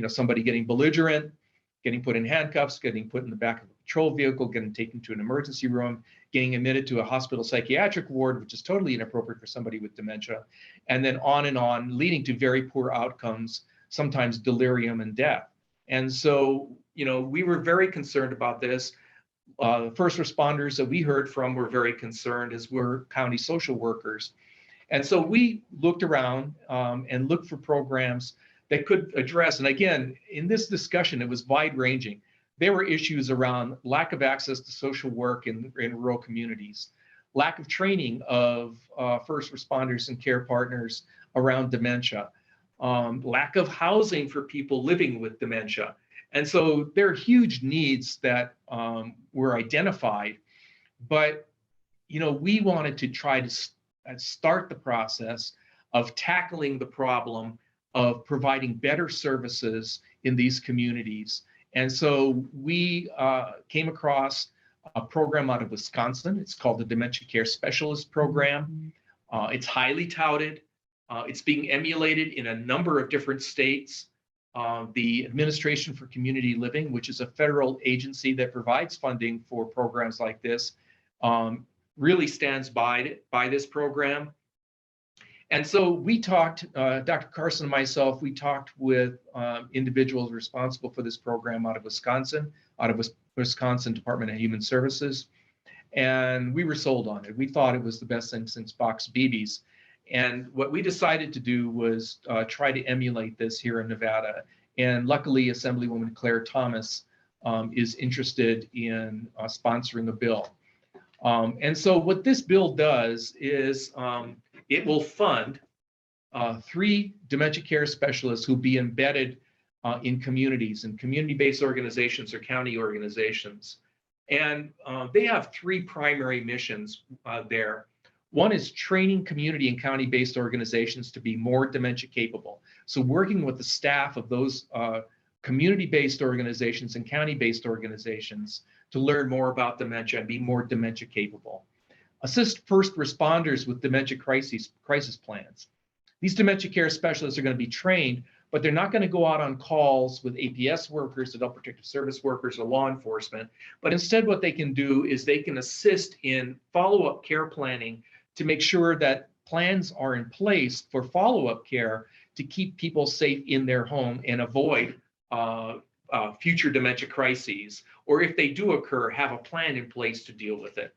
somebody getting belligerent, getting put in handcuffs, getting put in the back of a patrol vehicle, getting taken to an emergency room, getting admitted to a hospital psychiatric ward, which is totally inappropriate for somebody with dementia, and on, leading to very poor outcomes, sometimes delirium and death. And so, we were very concerned about this. First responders that we heard from were very concerned, as were county social workers. And so we looked around and looked for programs that could address, and again, in this discussion, it was wide ranging. There were issues around lack of access to social work in rural communities, lack of training of first responders and care partners around dementia, lack of housing for people living with dementia. And so there are huge needs that were identified, but we wanted to try to start the process of tackling the problem of providing better services in these communities. And so we came across a program out of Wisconsin. It's called the Dementia Care Specialist Program. It's highly touted. It's being emulated in a number of different states. The Administration for Community Living, which is a federal agency that provides funding for programs like this, really stands by this program. And so we talked, Dr. Carson and myself, we talked with individuals responsible for this program out of Wisconsin Department of Human Services, and we were sold on it. We thought it was the best thing since box BBs. And what we decided to do was try to emulate this here in Nevada. And luckily, Assemblywoman Claire Thomas is interested in sponsoring a bill. And so what this bill does is it will fund 3 dementia care specialists who'll be embedded in communities and community-based organizations or county organizations. And they have 3 primary missions there. One is training community and county-based organizations to be more dementia capable. So working with the staff of those community-based organizations and county-based organizations to learn more about dementia and be more dementia capable. Assist first responders with dementia crisis plans. These dementia care specialists are going to be trained, but they're not going to go out on calls with APS workers, adult protective service workers, or law enforcement. But instead, what they can do is they can assist in follow-up care planning to make sure that plans are in place for follow-up care to keep people safe in their home and avoid future dementia crises, or if they do occur, have a plan in place to deal with it.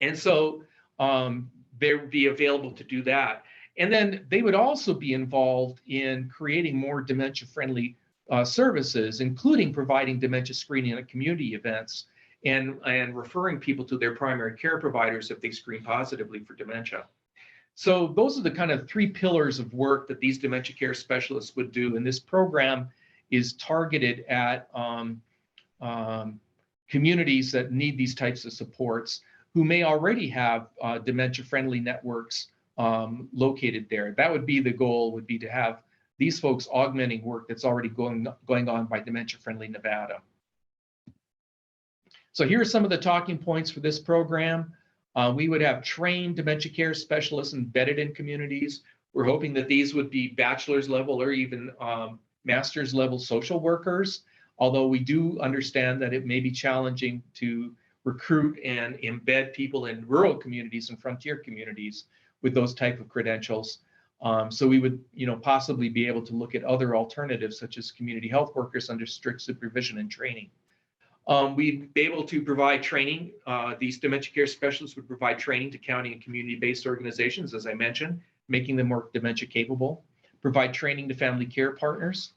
And so they would be available to do that. And then they would also be involved in creating more dementia-friendly services, including providing dementia screening at community events and referring people to their primary care providers if they screen positively for dementia. So those are the kind of 3 pillars of work that these dementia care specialists would do. And this program is targeted at communities that need these types of supports who may already have dementia-friendly networks located there. That would be the goal, would be to have these folks augmenting work that's already going on by Dementia Friendly Nevada. So here are some of the talking points for this program. We would have trained dementia care specialists embedded in communities. We're hoping that these would be bachelor's level or even master's level social workers, although we do understand that it may be challenging to recruit and embed people in rural communities and frontier communities with those type of credentials. So we would, possibly be able to look at other alternatives such as community health workers under strict supervision and training. We'd be able to provide training. These dementia care specialists would provide training to county and community-based organizations, as I mentioned, making them more dementia capable, provide training to family care partners,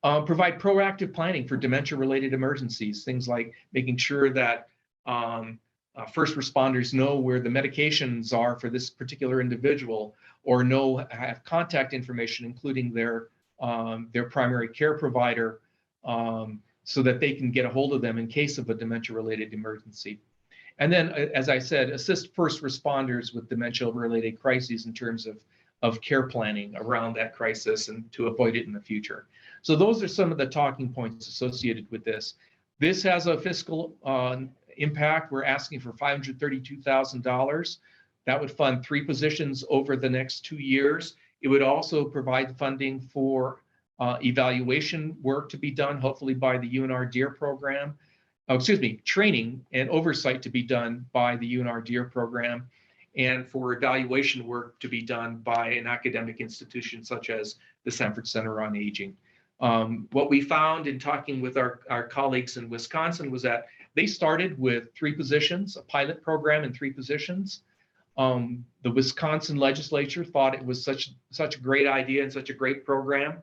provide proactive planning for dementia-related emergencies, things like making sure that first responders know where the medications are for this particular individual, or have contact information, including their primary care provider, so that they can get a hold of them in case of a dementia-related emergency. And then, as I said, assist first responders with dementia-related crises in terms of care planning around that crisis and to avoid it in the future. So those are some of the talking points associated with this. This has a fiscal impact. We're asking for $532,000. That would fund 3 positions over the next 2 years. It would also provide funding for evaluation work to be done, hopefully by the UNR DEAR program. Training and oversight to be done by the UNR DEAR program, and for evaluation work to be done by an academic institution such as the Sanford Center on Aging. What we found in talking with our colleagues in Wisconsin was that they started with 3 positions, a pilot program in 3 positions. The Wisconsin legislature thought it was such a great idea and such a great program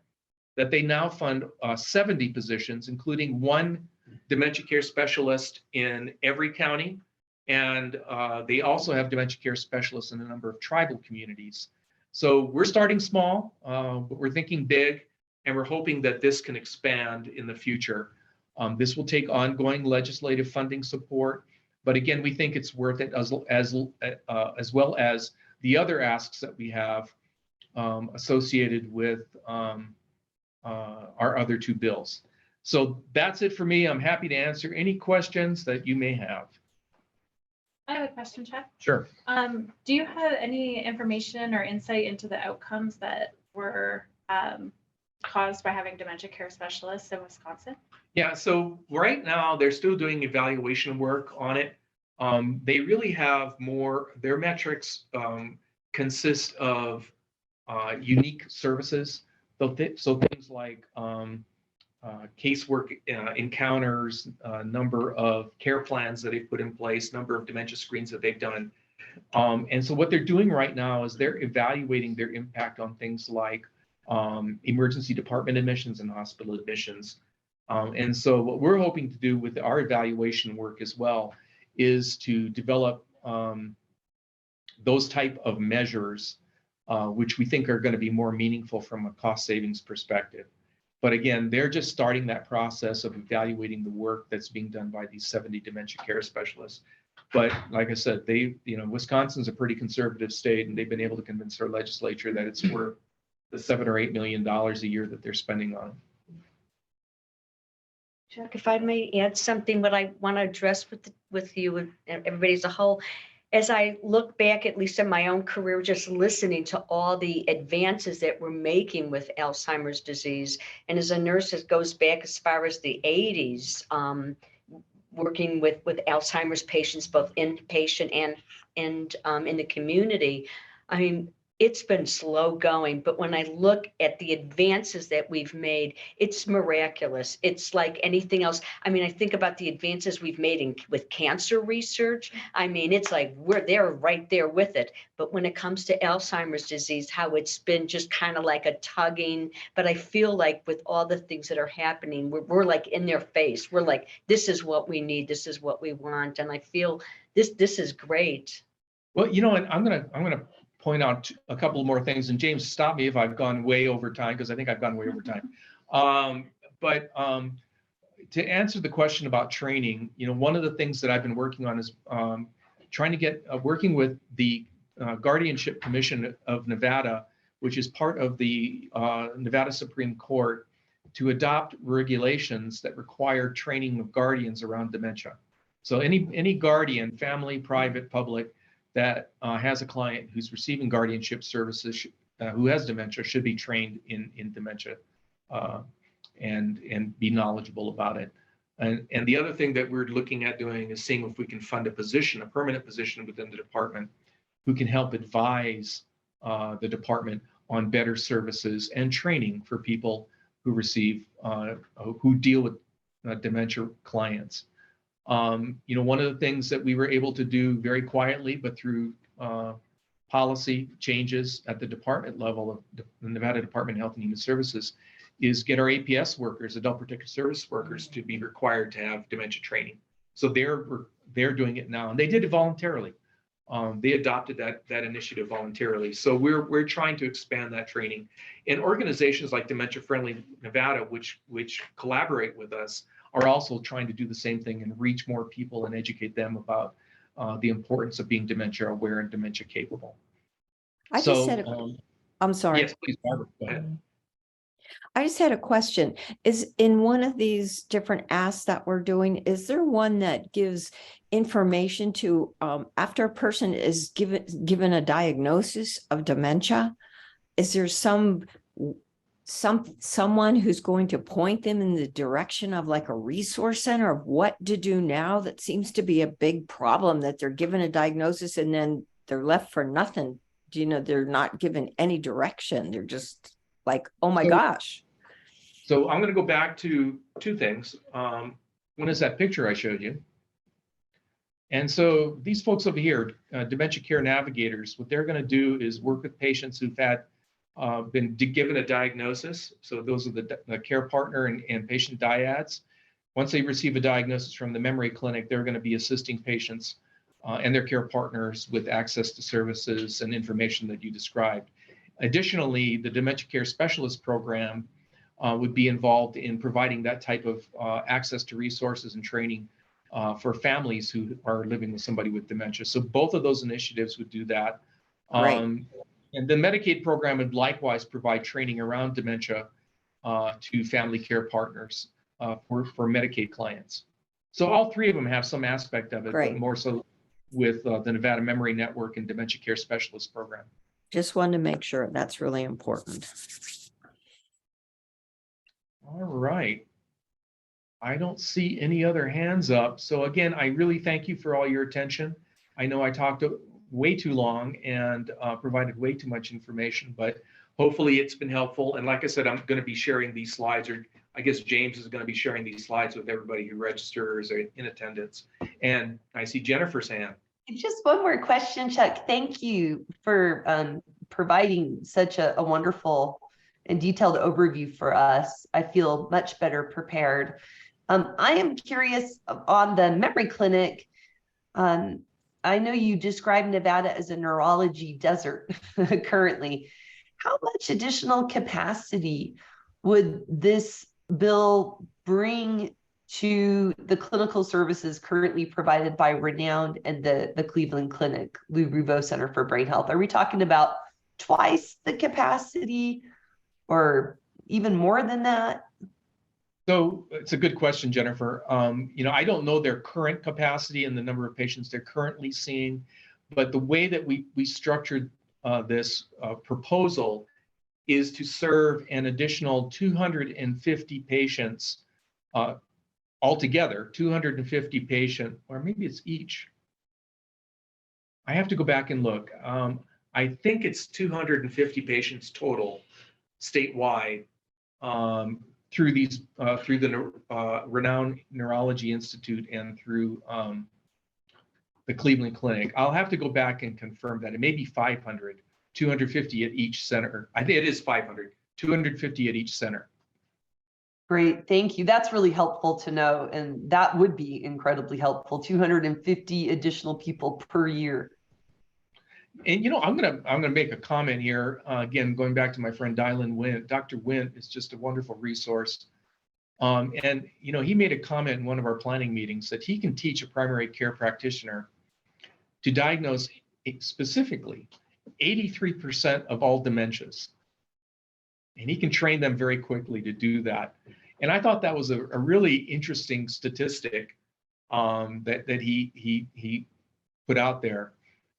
that they now fund 70 positions, including 1 dementia care specialist in every county. And they also have dementia care specialists in a number of tribal communities. So we're starting small, but we're thinking big, and we're hoping that this can expand in the future. This will take ongoing legislative funding support, but again, we think it's worth it as well as the other asks that we have associated with our other 2 bills. So that's it for me. I'm happy to answer any questions that you may have.
I have a question, Chuck.
Sure.
Do you have any information or insight into the outcomes that were caused by having dementia care specialists in Wisconsin?
Yeah, so right now they're still doing evaluation work on it. They really have their metrics consist of unique services. So things like casework encounters, number of care plans that they've put in place, number of dementia screens that they've done. And so what they're doing right now is they're evaluating their impact on things like emergency department admissions and hospital admissions. And so what we're hoping to do with our evaluation work as well is to develop those type of measures, which we think are going to be more meaningful from a cost savings perspective. But again, they're just starting that process of evaluating the work that's being done by these 70 dementia care specialists. But like I said, Wisconsin's a pretty conservative state, and they've been able to convince their legislature that it's worth the $7 or $8 million a year that they're spending on it.
Chuck, if I may add something, what I want to address with you and everybody as a whole, as I look back, at least in my own career, just listening to all the advances that we're making with Alzheimer's disease, and as a nurse that goes back as far as the 80s, working with Alzheimer's patients, both inpatient and in the community, I mean, it's been slow going, but when I look at the advances that we've made, it's miraculous. It's like anything else. I mean, I think about the advances we've made with cancer research. I mean, it's like they're right there with it. But when it comes to Alzheimer's disease, how it's been just kind of like a tugging, but I feel like with all the things that are happening, we're like in their face. We're like, this is what we need. This is what we want. And I feel this is great.
Well, and I'm gonna point out a couple more things, and James, stop me if I've gone way over time, because I think I've gone way over time. to answer the question about training, one of the things that I've been working on is trying to get working with the Guardianship Commission of Nevada, which is part of the Nevada Supreme Court, to adopt regulations that require training of guardians around dementia. So any guardian, family, private, public, that has a client who's receiving guardianship services who has dementia should be trained in dementia and be knowledgeable about it. And the other thing that we're looking at doing is seeing if we can fund a permanent position within the department who can help advise the department on better services and training for people who who deal with dementia clients. One of the things that we were able to do very quietly, but through policy changes at the department level of the Nevada Department of Health and Human Services, is get our APS workers, adult protective service workers, to be required to have dementia training. So they're doing it now, and they did it voluntarily. They adopted that initiative voluntarily. So we're trying to expand that training. And organizations like Dementia Friendly Nevada, which collaborate with us, are also trying to do the same thing and reach more people and educate them about the importance of being dementia aware and dementia capable.
I just said, I'm sorry.
Yes, please, Barbara, go ahead.
I just had a question. Is in one of these different asks that we're doing, is there one that gives information to after a person is given a diagnosis of dementia? Is there someone who's going to point them in the direction of like a resource center of what to do now? That seems to be a big problem, that they're given a diagnosis and then they're left for nothing. They're not given any direction. They're just like, oh my gosh.
So I'm going to go back to two things. One is that picture I showed you. And so these folks over here, dementia care navigators, what they're going to do is work with patients who've been given a diagnosis. So those are the care partner and patient dyads. Once they receive a diagnosis from the memory clinic, they're going to be assisting patients and their care partners with access to services and information that you described. Additionally, the dementia care specialist program would be involved in providing that type of access to resources and training for families who are living with somebody with dementia. So both of those initiatives would do that. And the Medicaid program would likewise provide training around dementia to family care partners for Medicaid clients. So all three of them have some aspect of it, but more so with the Nevada Memory Network and Dementia Care Specialist program.
Just wanted to make sure. That's really important.
All right. I don't see any other hands up. So again, I really thank you for all your attention. I know I talked way too long and provided way too much information, but hopefully it's been helpful. And like I said, I'm going to be sharing these slides, or I guess James is going to be sharing these slides with everybody who registers or in attendance. And I see Jennifer's hand.
Just one more question, Chuck. Thank you for providing such a wonderful and detailed overview for us. I feel much better prepared. I am curious on the memory clinic. I know you described Nevada as a neurology desert currently. How much additional capacity would this bill bring to the clinical services currently provided by Renowned and the Cleveland Clinic, Lou Ruvo Center for Brain Health? Are we talking about twice the capacity or even more than that?
So it's a good question, Jennifer. I don't know their current capacity and the number of patients they're currently seeing, but the way that we structured this proposal is to serve an additional 250 patients altogether, 250 patients, or maybe it's each. I have to go back and look. I think it's 250 patients total statewide through the Renowned Neurology Institute and through the Cleveland Clinic. I'll have to go back and confirm that. It may be 500, 250 at each center. I think it is 500, 250 at each center.
Great, thank you. That's really helpful to know. And that would be incredibly helpful, 250 additional people per year.
And I'm gonna make a comment here. Again, going back to my friend Dylan Wint, Dr. Wint is just a wonderful resource. And, you know, he made a comment in one of our planning meetings that he can teach a primary care practitioner to diagnose specifically 83% of all dementias. And he can train them very quickly to do that. And I thought that was a really interesting statistic that he put out there.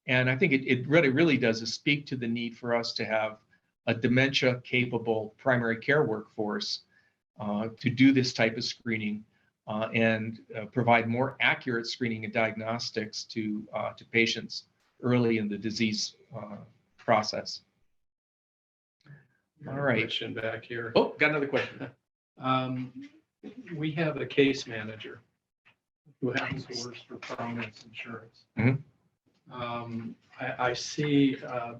And I think it really does speak to the need for us to have a dementia capable primary care workforce to do this type of screening and provide more accurate screening and diagnostics to patients early in the disease process. All right.
Question back here.
Oh, got another question.
We have a case manager who happens to work for Prominence Insurance.
Mhm.
I see a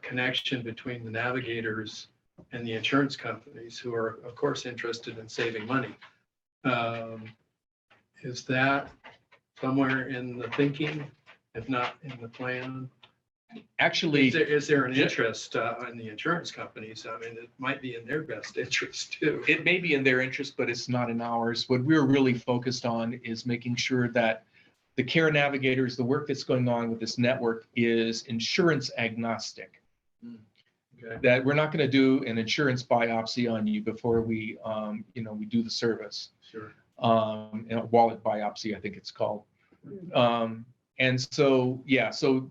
connection between the navigators and the insurance companies who are, of course, interested in saving money. Is that somewhere in the thinking, if not in the plan?
Actually,
Is there an interest in the insurance companies? I mean, it might be in their best interest too.
it may be in their interest, but it's not in ours. What we're really focused on is making sure that the care navigators, the work that's going on with this network is insurance agnostic.
Okay.
That we're not going to do an insurance biopsy on you before we, we do the service.
Sure.
Wallet biopsy, I think it's called. And so, yeah, so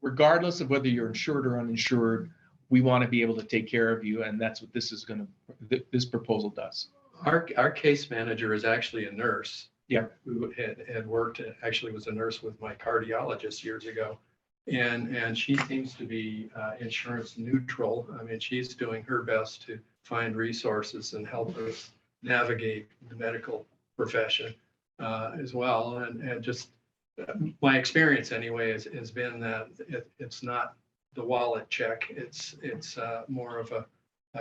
regardless of whether you're insured or uninsured, we want to be able to take care of you, and that's what this proposal does.
Our case manager is actually a nurse.
Yeah.
Who had worked, actually was a nurse with my cardiologist years ago. And she seems to be insurance neutral. I mean, she's doing her best to find resources and help us navigate the medical profession as well. And just my experience anyway has been that it's not the wallet check. It's more of a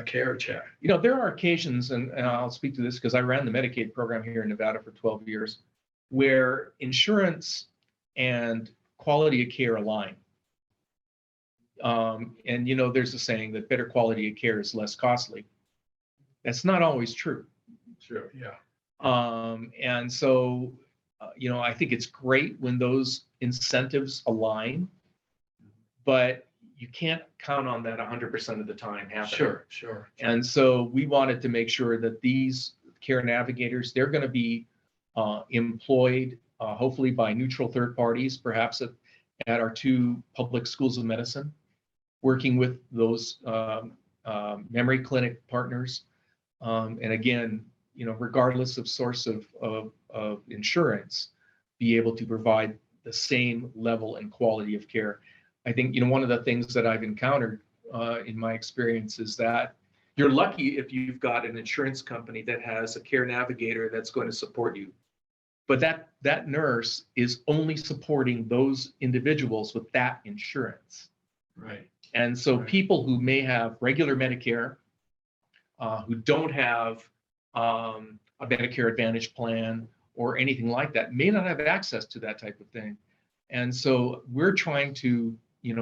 care check.
You know, there are occasions, and I'll speak to this because I ran the Medicaid program here in Nevada for 12 years, where insurance and quality of care align. And, you know, there's a saying that better quality of care is less costly. That's not always true.
Sure. Yeah.
And so, I think it's great when those incentives align, but you can't count on that 100% of the time happening.
Sure.
And so we wanted to make sure that these care navigators, they're going to be employed hopefully by neutral third parties, perhaps at our 2 public schools of medicine, working with those memory clinic partners. And again, regardless of source of insurance, be able to provide the same level and quality of care. I think, one of the things that I've encountered in my experience is that you're lucky if you've got an insurance company that has a care navigator that's going to support you. But that nurse is only supporting those individuals with that insurance.
Right.
And so
Right.
people who may have regular Medicare, who don't have a Medicare Advantage plan or anything like that, may not have access to that type of thing. And so we're trying to,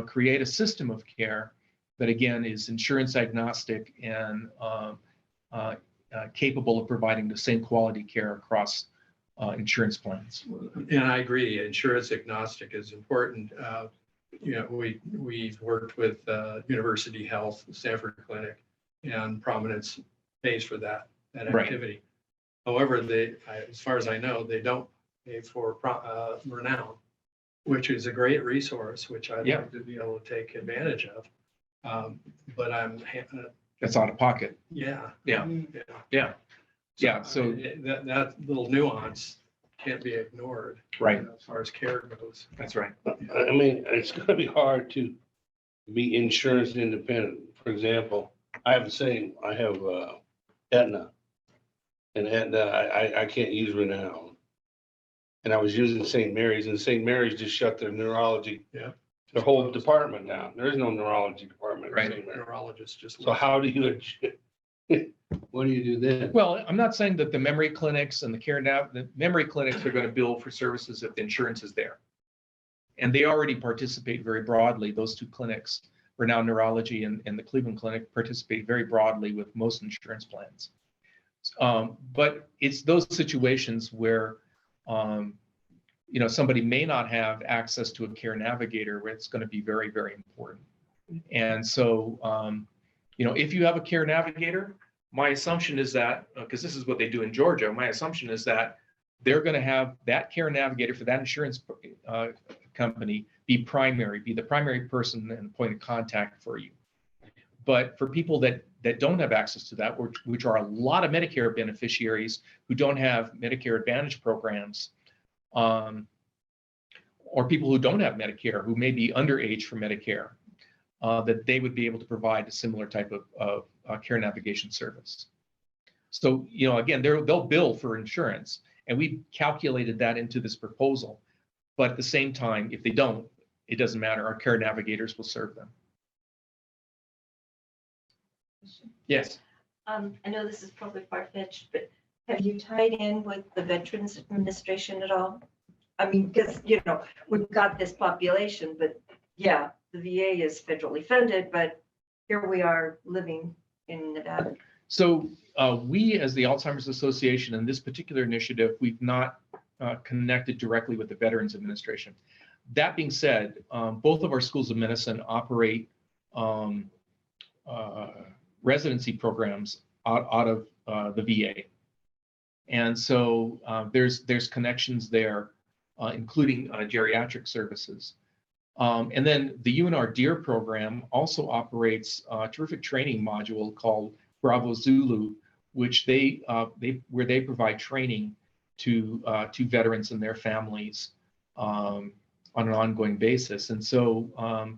create a system of care that, again, is insurance agnostic and capable of providing the same quality care across insurance plans.
And I agree, insurance agnostic is important. We've worked with University Health, Stanford Clinic, and Prominence pays for that
Right.
activity. However, as far as I know, they don't pay for Renown, which is a great resource, which I'd
Yeah.
like to be able to take advantage of. But
That's out of pocket.
yeah.
Yeah.
Yeah.
Yeah. Yeah. So
That little nuance can't be ignored.
Right.
As far as care goes.
That's right.
I mean, it's gonna be hard to be insurance independent. For example, I have Aetna. And Aetna, I can't use Renown. And I was using St. Mary's, and St. Mary's just shut their neurology,
Yeah.
their whole department down. There is no neurology department.
Right.
St. Mary's.
Neurologist just.
So how do you, what do you do then?
Well, I'm not saying that the memory clinics and the memory clinics are going to bill for services if the insurance is there. And they already participate very broadly. Those 2 clinics, Renown Neurology and the Cleveland Clinic, participate very broadly with most insurance plans. But it's those situations where, somebody may not have access to a care navigator where it's going to be very, very important. And so, if you have a care navigator, my assumption is that, because this is what they do in Georgia, my assumption is that they're going to have that care navigator for that insurance company be the primary person and point of contact for you. But for people that don't have access to that, which are a lot of Medicare beneficiaries who don't have Medicare Advantage programs, or people who don't have Medicare, who may be underage for Medicare, that they would be able to provide a similar type of care navigation service. So, again, they'll bill for insurance, and we calculated that into this proposal. But at the same time, if they don't, it doesn't matter. Our care navigators will serve them. Yes.
I know this is probably far-fetched, but have you tied in with the Veterans Administration at all? I mean, because, we've got this population, but yeah, the VA is federally funded, but here we are living in Nevada.
So we, as the Alzheimer's Association, in this particular initiative, we've not connected directly with the Veterans Administration. That being said, both of our schools of medicine operate residency programs out of the VA. And so there's connections there, including geriatric services. And then the UNR DEAR program also operates a terrific training module called Bravo Zulu, which they provide training to veterans and their families on an ongoing basis. And so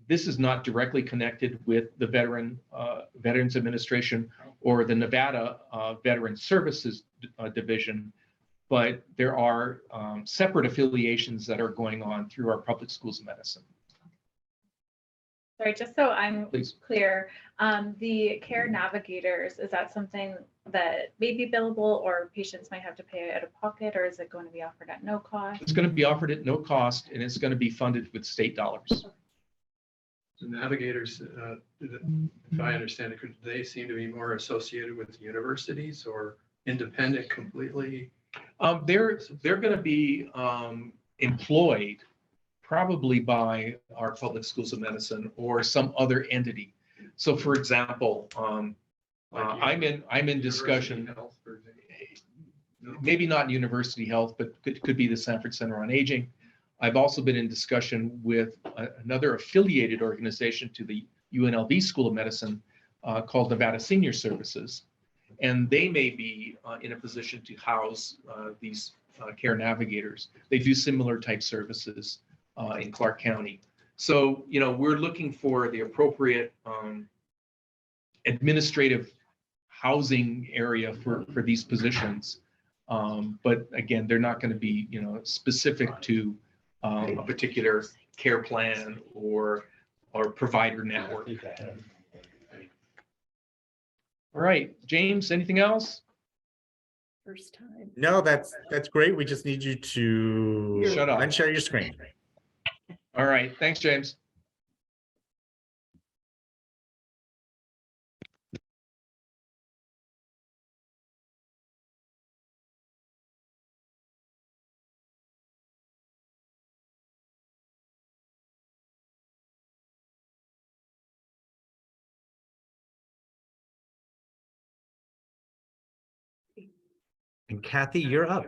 this is not directly connected with the Veterans Administration or the Nevada Veterans Services Division, but there are separate affiliations that are going on through our public schools of medicine.
Sorry, just so I'm
Please.
clear, the care navigators, is that something that may be billable or patients might have to pay out of pocket, or is it going to be offered at no cost?
It's going to be offered at no cost, and it's going to be funded with state dollars.
The navigators, if I understand it, they seem to be more associated with universities or independent completely.
They're going to be employed probably by our public schools of medicine or some other entity. So, for example, I'm in discussion. Maybe not University Health, but could be the Sanford Center on Aging. I've also been in discussion with another affiliated organization to the UNLV School of Medicine called Nevada Senior Services. And they may be in a position to house these care navigators. They do similar type services in Clark County. So, we're looking for the appropriate administrative housing area for these positions. But again, they're not going to be, specific to a particular care plan or provider network. All right, James, anything else?
First time.
No, that's great. We just need you to
Shut up.
unshare your screen.
All right, thanks, James.
And Kathy, you're up.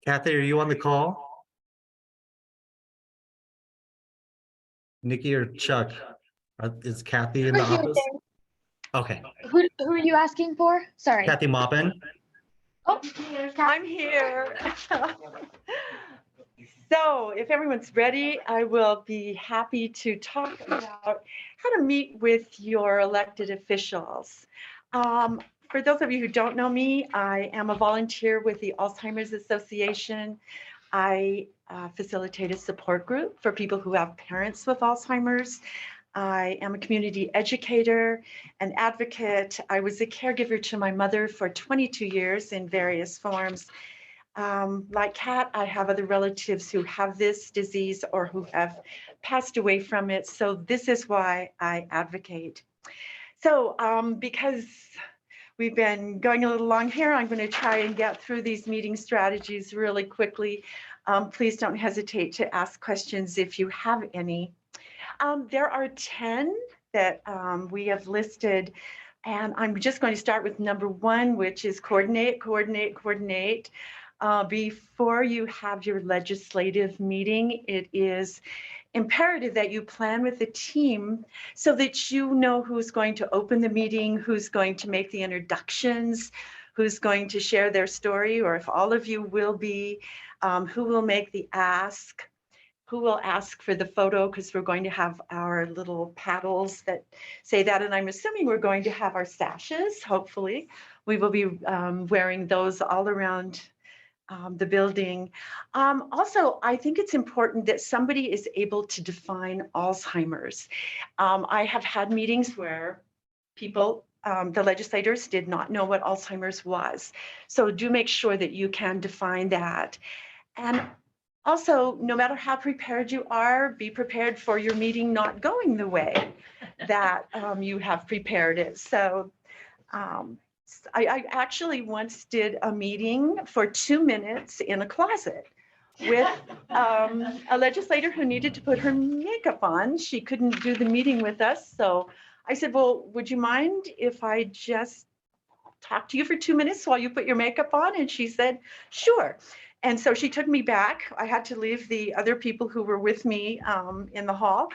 Kathy, are you on the call? Nikki or Chuck? Is Kathy in the office? Okay.
Who are you asking for? Sorry.
Kathy Maupin.
Oh,
I'm here. So if everyone's ready, I will be happy to talk about how to meet with your elected officials. For those of you who don't know me, I am a volunteer with the Alzheimer's Association. I facilitate a support group for people who have parents with Alzheimer's. I am a community educator, an advocate. I was a caregiver to my mother for 22 years in various forms. Like Kat, I have other relatives who have this disease or who have passed away from it. So this is why I advocate. So because we've been going a little long here, I'm going to try and get through these meeting strategies really quickly. Please don't hesitate to ask questions if you have any. There are 10 that we have listed, and I'm just going to start with number 1, which is coordinate, coordinate, coordinate. Before you have your legislative meeting, it is imperative that you plan with the team so that you know who's going to open the meeting, who's going to make the introductions, who's going to share their story, or if all of you will be, who will make the ask, who will ask for the photo, because we're going to have our little paddles that say that, and I'm assuming we're going to have our sashes, hopefully. We will be wearing those all around the building. Also, I think it's important that somebody is able to define Alzheimer's. I have had meetings where people, the legislators did not know what Alzheimer's was. So do make sure that you can define that. And also, no matter how prepared you are, be prepared for your meeting not going the way that you have prepared it. So I actually once did a meeting for 2 minutes in a closet with a legislator who needed to put her makeup on. She couldn't do the meeting with us. So I said, well, would you mind if I just talk to you for 2 minutes while you put your makeup on? And she said, sure. And so she took me back. I had to leave the other people who were with me in the hall.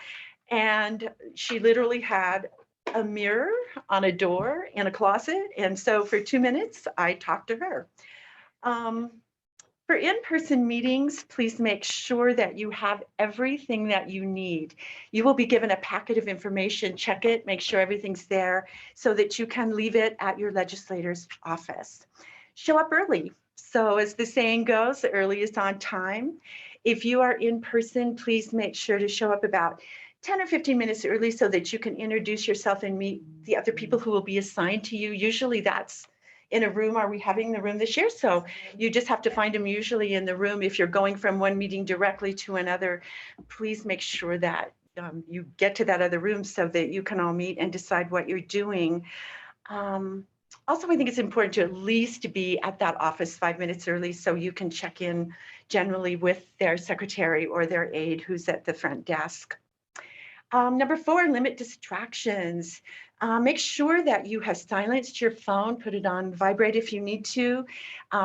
And she literally had a mirror on a door in a closet. And so for 2 minutes, I talked to her. For in-person meetings, please make sure that you have everything that you need. You will be given a packet of information, check it, make sure everything's there so that you can leave it at your legislator's office. Show up early. So as the saying goes, early is on time. If you are in person, please make sure to show up about 10 or 15 minutes early so that you can introduce yourself and meet the other people who will be assigned to you. Usually that's in a room. Are we having the room this year? So you just have to find them usually in the room. If you're going from one meeting directly to another, please make sure that you get to that other room so that you can all meet and decide what you're doing. Also, I think it's important to at least be at that office 5 minutes early so you can check in generally with their secretary or their aide who's at the front desk. Number 4, limit distractions. Make sure that you have silenced your phone, put it on vibrate if you need to,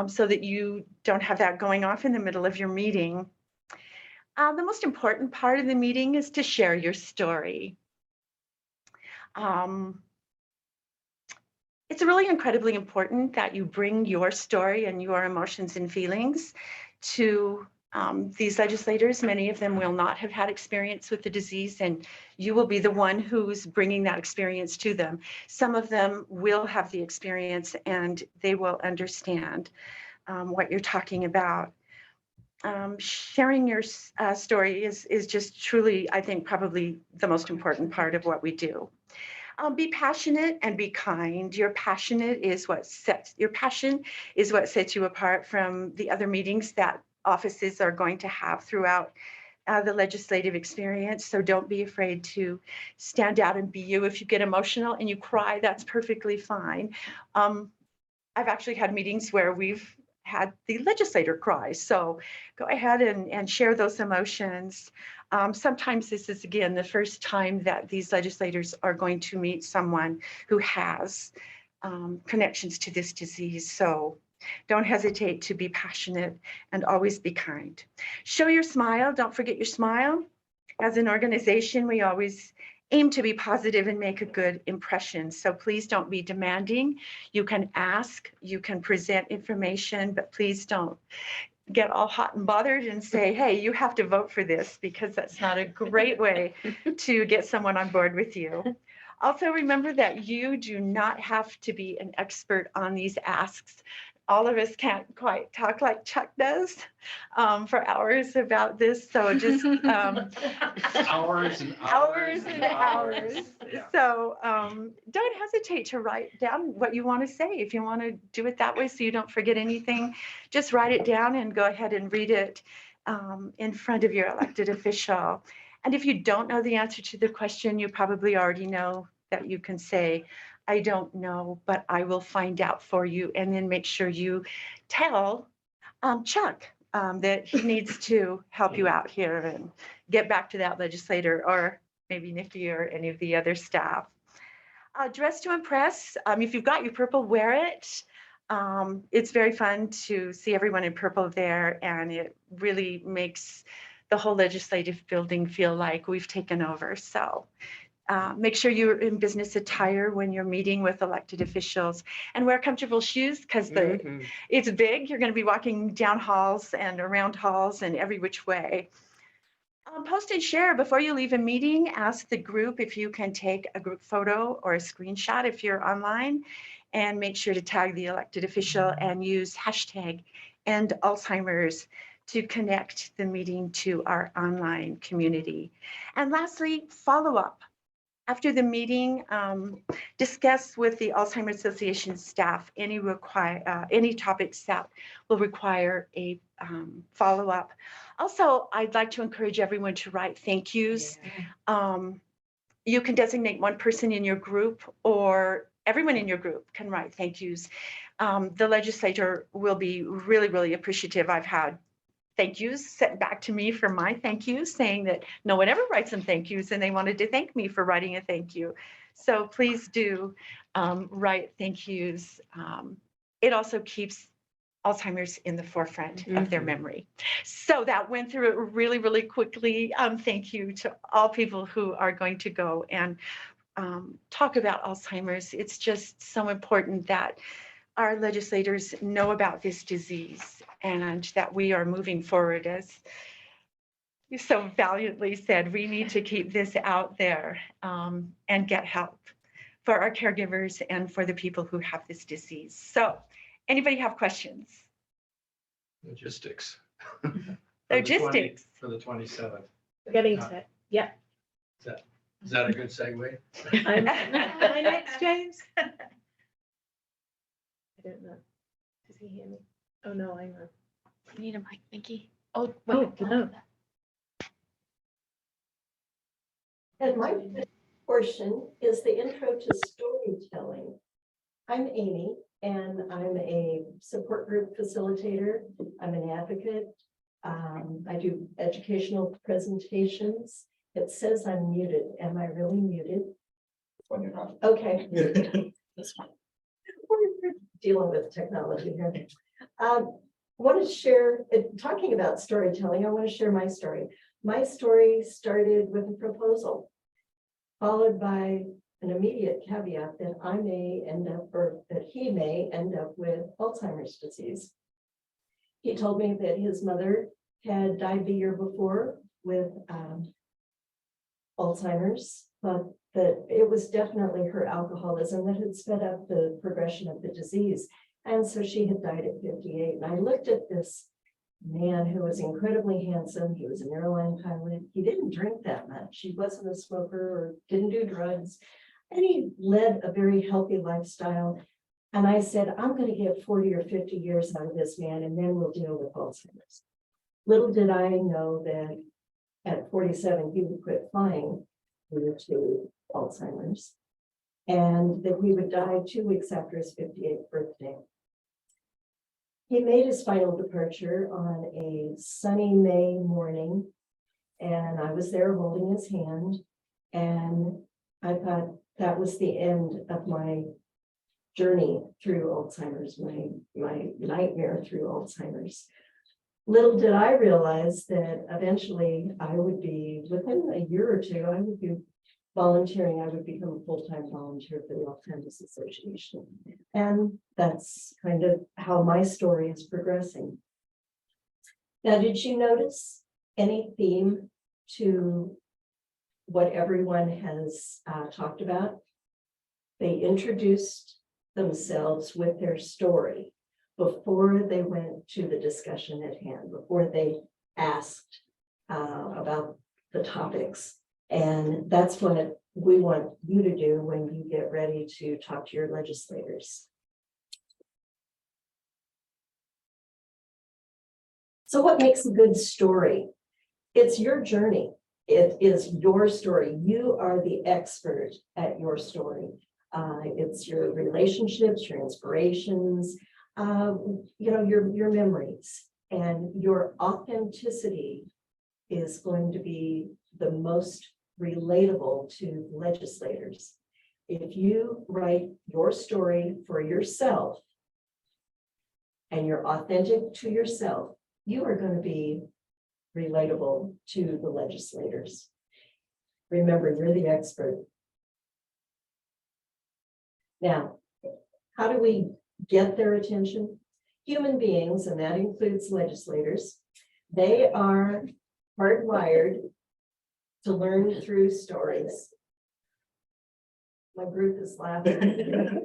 so that you don't have that going off in the middle of your meeting. The most important part of the meeting is to share your story. It's really incredibly important that you bring your story and your emotions and feelings to these legislators. Many of them will not have had experience with the disease, and you will be the one who's bringing that experience to them. Some of them will have the experience and they will understand what you're talking about. Sharing your story is just truly, I think, probably the most important part of what we do. Be passionate and be kind. Your passion is what sets you apart from the other meetings that offices are going to have throughout the legislative experience. So don't be afraid to stand out and be you. If you get emotional and you cry, that's perfectly fine. I've actually had meetings where we've had the legislator cry. So go ahead and share those emotions. Sometimes this is, again, the first time that these legislators are going to meet someone who has connections to this disease. So don't hesitate to be passionate and always be kind. Show your smile. Don't forget your smile. As an organization, we always aim to be positive and make a good impression. So please don't be demanding. You can ask, you can present information, but please don't get all hot and bothered and say, hey, you have to vote for this, because that's not a great way to get someone on board with you. Also, remember that you do not have to be an expert on these asks. all of us can't quite talk like Chuck does for hours about this. So just
Hours and
hours and hours.
Yeah.
So don't hesitate to write down what you want to say. If you want to do it that way so you don't forget anything, just write it down and go ahead and read it in front of your elected official. And if you don't know the answer to the question, you probably already know that you can say, I don't know, but I will find out for you. And then make sure you tell Chuck that he needs to help you out here and get back to that legislator, or maybe Nikki or any of the other staff. Dress to impress. If you've got your purple, wear it. It's very fun to see everyone in purple there, and it really makes the whole legislative building feel like we've taken over. So make sure you're in business attire when you're meeting with elected officials, and wear comfortable shoes because it's big. You're going to be walking down halls and around halls and every which way. Post and share before you leave a meeting. Ask the group if you can take a group photo or a screenshot if you're online, and make sure to tag the elected official and use hashtag End Alzheimer's to connect the meeting to our online community. And lastly, follow up. After the meeting, discuss with the Alzheimer's Association staff any topics that will require a follow-up. Also, I'd like to encourage everyone to write thank yous. You can designate one person in your group, or everyone in your group can write thank yous. The legislator will be really, really appreciative. I've had thank yous sent back to me for my thank yous, saying that no one ever writes them thank yous, and they wanted to thank me for writing a thank you. So please do write thank yous. It also keeps Alzheimer's in the forefront of their memory. So that went through it really, really quickly. Thank you to all people who are going to go and talk about Alzheimer's. It's just so important that our legislators know about this disease, and that we are moving forward. As you so valiantly said, we need to keep this out there and get help for our caregivers and for the people who have this disease. So anybody have questions?
Logistics.
Logistics.
For the 27th.
Getting set. Yeah.
Is that a good segue?
Am I next, James? I don't know. Does he hear me? Oh, no, I know.
I need a mic, Nikki.
Oh, wait, no.
And my portion is the intro to storytelling. I'm Amy, and I'm a support group facilitator. I'm an advocate. I do educational presentations. It says I'm muted. Am I really muted?
When you're not.
Okay. This one. We're dealing with technology here. Want to share, talking about storytelling, I want to share my story. My story started with a proposal, followed by an immediate caveat that I may end up, or that he may end up with Alzheimer's disease. He told me that his mother had died the year before with Alzheimer's, but that it was definitely her alcoholism that had sped up the progression of the disease. And so she had died at 58. And I looked at this man who was incredibly handsome. He was an airline pilot. He didn't drink that much. He wasn't a smoker or didn't do drugs. And he led a very healthy lifestyle. And I said, I'm going to get 40 or 50 years out of this man, and then we'll deal with Alzheimer's. Little did I know that at 47, he would quit flying due to Alzheimer's, and that he would die 2 weeks after his 58th birthday. He made his final departure on a sunny May morning, and I was there holding his hand, and I thought that was the end of my journey through Alzheimer's, my nightmare through Alzheimer's. Little did I realize that eventually I would be, within a year or two, I would be volunteering. I would become a full-time volunteer for the Alzheimer's Association. And that's kind of how my story is progressing. Now, did you notice any theme to what everyone has talked about? They introduced themselves with their story. before they went to the discussion at hand, before they asked about the topics. And that's what we want you to do when you get ready to talk to your legislators. So what makes a good story? It's your journey. It is your story. You are the expert at your story. It's your relationships, your inspirations, your memories, and your authenticity is going to be the most relatable to legislators. If you write your story for yourself and you're authentic to yourself, you are going to be relatable to the legislators. Remember, you're the expert. Now, how do we get their attention? Human beings, and that includes legislators, they are hardwired to learn through stories. My group is laughing.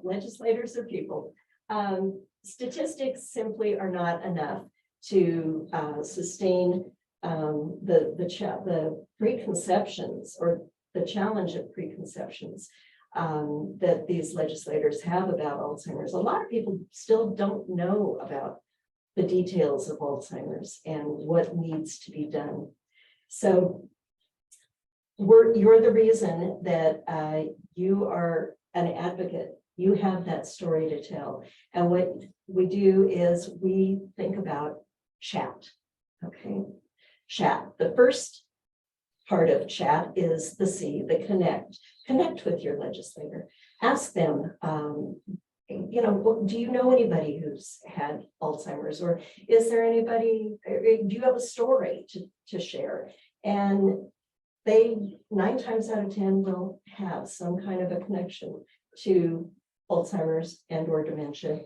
Legislators are people. Statistics simply are not enough to sustain the preconceptions or the challenge of preconceptions that these legislators have about Alzheimer's. A lot of people still don't know about the details of Alzheimer's and what needs to be done. So you're the reason that you are an advocate. You have that story to tell. And what we do is we think about chat, okay? Chat. The first part of chat is the C, the connect. Connect with your legislator. Ask them, do you know anybody who's had Alzheimer's, or is there anybody, do you have a story to share? And they 9 times out of 10 will have some kind of a connection to Alzheimer's and or dementia.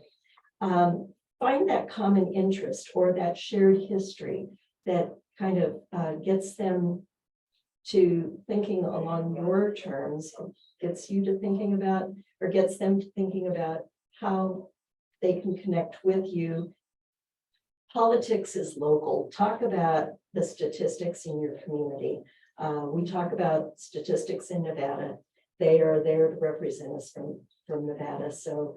Find that common interest or that shared history that kind of gets them to thinking along your terms, gets you to thinking about, or gets them to thinking about how they can connect with you. Politics is local. Talk about the statistics in your community. We talk about statistics in Nevada. They are there to represent us from Nevada. So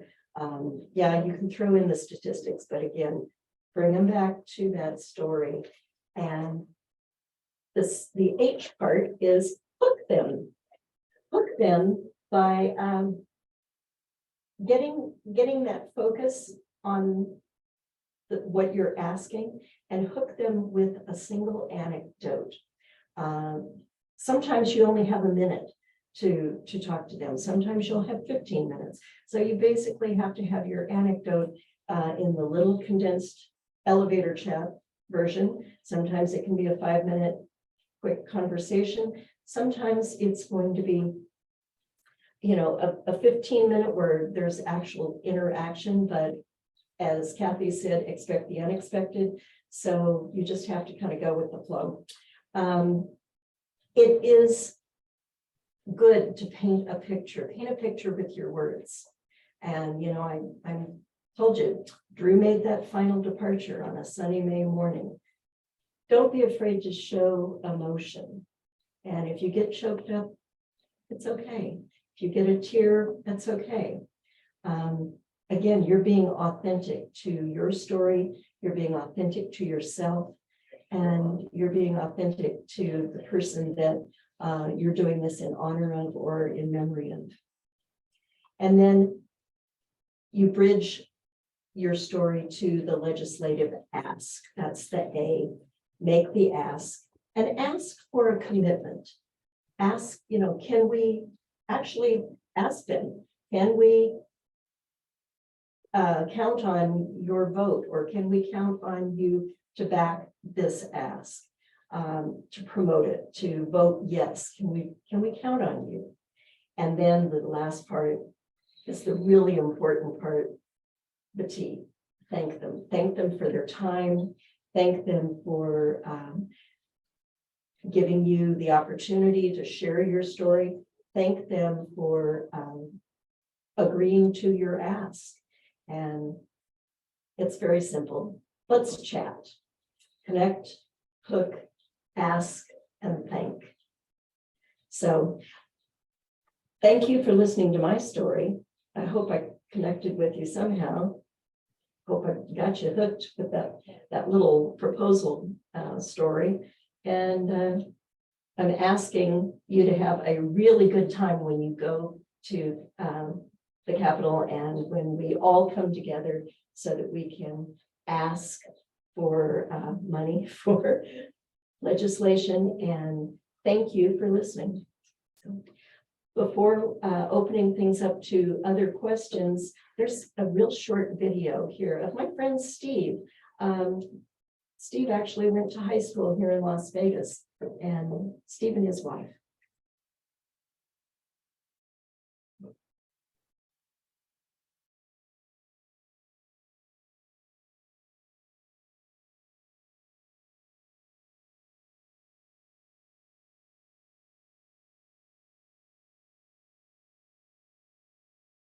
yeah, you can throw in the statistics, but again, bring them back to that story. And the H part is hook them. Hook them by getting that focus on what you're asking, and hook them with a single anecdote. Sometimes you only have a minute to talk to them. Sometimes you'll have 15 minutes. So you basically have to have your anecdote in the little condensed elevator chat version. Sometimes it can be a 5-minute quick conversation. Sometimes it's going to be, a 15-minute where there's actual interaction, but as Kathy said, expect the unexpected. So you just have to kind of go with the flow. It is good to paint a picture with your words. And, I told you, Drew made that final departure on a sunny May morning. Don't be afraid to show emotion. And if you get choked up, it's okay. If you get a tear, that's okay. Again, you're being authentic to your story. You're being authentic to yourself. And you're being authentic to the person that you're doing this in honor of or in memory of. And then you bridge your story to the legislative ask. That's the A. Make the ask, and ask for a commitment. Ask, can we actually ask them? Can we count on your vote, or can we count on you to back this ask, to promote it, to vote yes? Can we count on you? And then the last part is the really important part, the T. Thank them. Thank them for their time. Thank them for giving you the opportunity to share your story. Thank them for agreeing to your ask. And it's very simple. Let's chat, connect, hook, ask, and thank. So thank you for listening to my story. I hope I connected with you somehow. Hope I got you hooked with that little proposal story. And I'm asking you to have a really good time when you go to the Capitol and when we all come together so that we can ask for money for legislation. And thank you for listening. Before opening things up to other questions, there's a real short video here of my friend Steve. Steve actually went to high school here in Las Vegas, and Steve and his wife.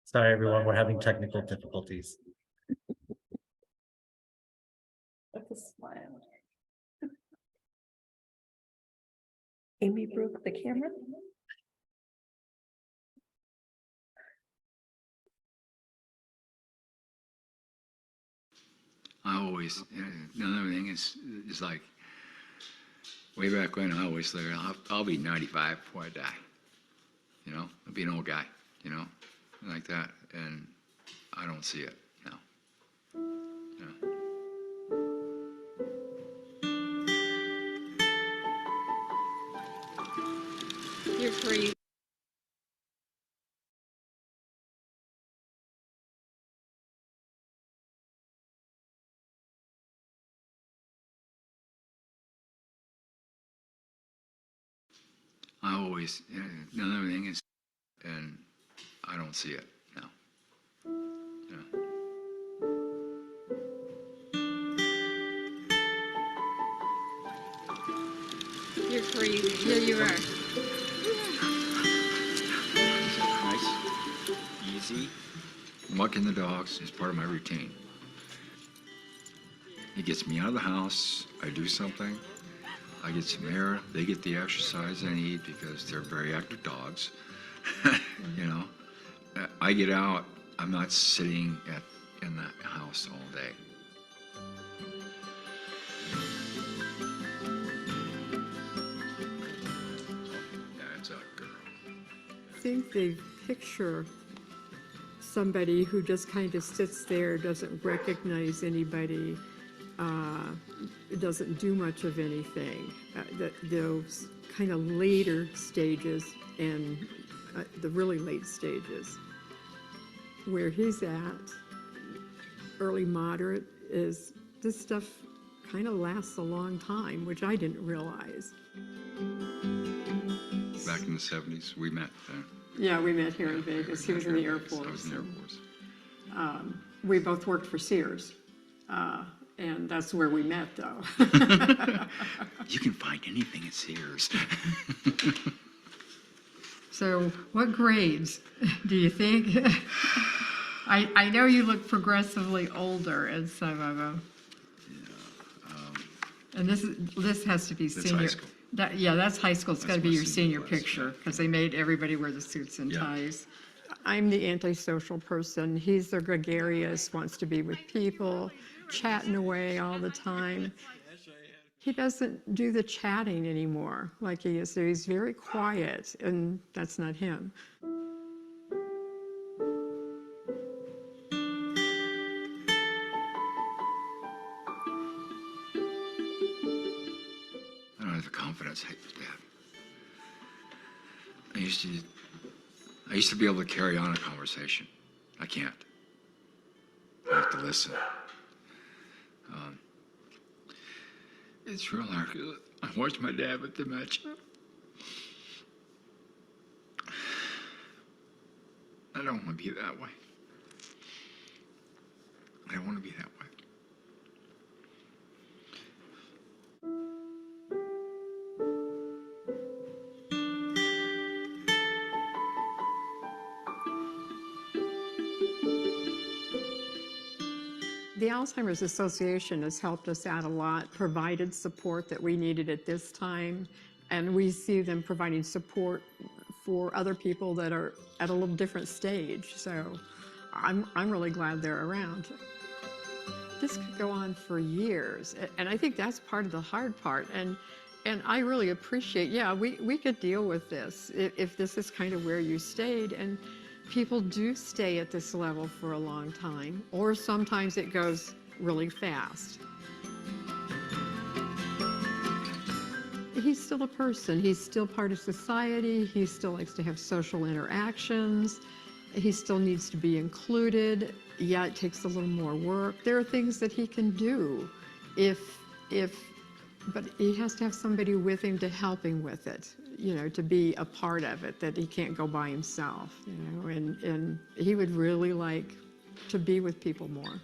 Sorry, everyone, we're having technical difficulties.
With a smile. Amy broke the camera.
I always, another thing is like, way back when I always said, I'll be 95 before I die. You know, I'll be an old guy, you know, like that. And I don't see it now. Yeah.
You're free.
I always, another thing is, and I don't see it now. Yeah.
You're free. Yeah, you are.
Nice, easy. Walking the dogs is part of my routine. It gets me out of the house. I do something. I get some air. They get the exercise they need because they're very active dogs. You know, I get out. I'm not sitting in the house all day. That's a girl.
I think they picture somebody who just kind of sits there, doesn't recognize anybody, doesn't do much of anything. Those kind of later stages and the really late stages. Where he's at, early moderate, is this stuff kind of lasts a long time, which I didn't realize.
Back in the 70s, we met there.
Yeah, we met here in Vegas. He was in the Air Force.
I was in the Air Force.
We both worked for Sears, and that's where we met, though.
You can find anything at Sears.
So what grades do you think? I know you look progressively older as some of them. And this has to be
That's
senior.
high school.
Yeah, that's high school. It's got to
That's
be
my
your
senior
senior
class,
picture
yeah.
because they made everybody wear the suits and
Yeah.
ties. I'm the antisocial person. He's the gregarious, wants to be with people, chatting away all the time. He doesn't do the chatting anymore like he used to. He's very quiet, and that's not him.
I don't have the confidence I used to have. I used to be able to carry on a conversation. I can't. I have to listen. It's real hard. I watched my dad with dementia. I don't want to be that way. I don't want to be that way.
The Alzheimer's Association has helped us out a lot, provided support that we needed at this time, and we see them providing support for other people that are at a little different stage. So I'm really glad they're around. This could go on for years, and I think that's part of the hard part. And I really appreciate, yeah, we could deal with this if this is kind of where you stayed. And people do stay at this level for a long time, or sometimes it goes really fast. He's still a person. He's still part of society. He still likes to have social interactions. He still needs to be included. Yeah, it takes a little more work. There are things that he can do but he has to have somebody with him to help him with it, you know, to be a part of it, that he can't go by himself, you know, and he would really like to be with people more.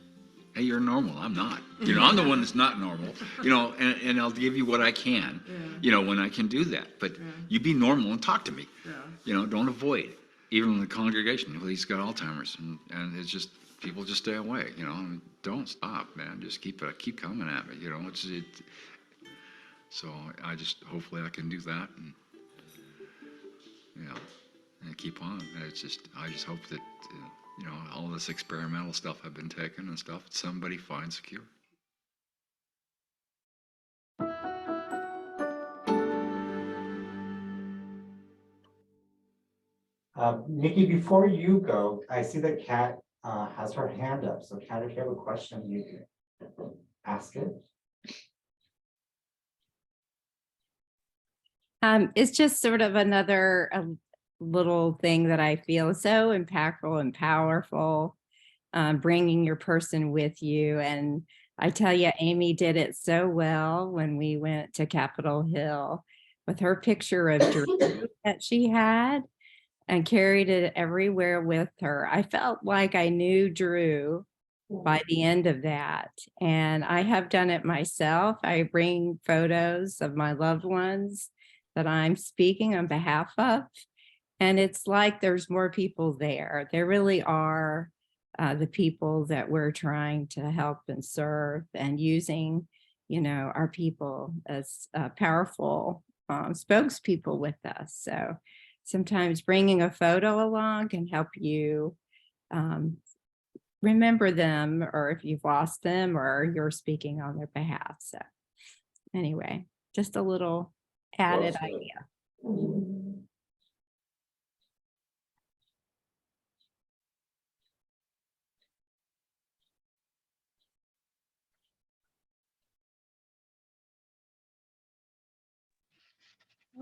Hey, you're normal, I'm not. You know, I'm the one that's not normal, you know, and I'll give you what I can, you know, when I can do that. But you be normal and talk to me, you know, don't avoid. Even in the congregation, well, he's got Alzheimer's, and it's just, people just stay away, you know, and don't stop, man, just keep coming at me, you know, so I just, hopefully I can do that, and, you know, and keep on. I just hope that, you know, all this experimental stuff I've been taking and stuff, somebody finds a cure.
Nikki, before you go, I see that Kat has her hand up. So Kat, if you have a question, you can ask it.
It's just sort of another little thing that I feel so impactful and powerful, bringing your person with you. And I tell you, Amy did it so well when we went to Capitol Hill with her picture of Drew that she had and carried it everywhere with her. I felt like I knew Drew by the end of that. And I have done it myself. I bring photos of my loved ones that I'm speaking on behalf of. And it's like there's more people there. There really are the people that we're trying to help and serve, and using, you know, our people as powerful spokespeople with us. So sometimes bringing a photo along can help you remember them, or if you've lost them or you're speaking on their behalf. So anyway, just a little added idea.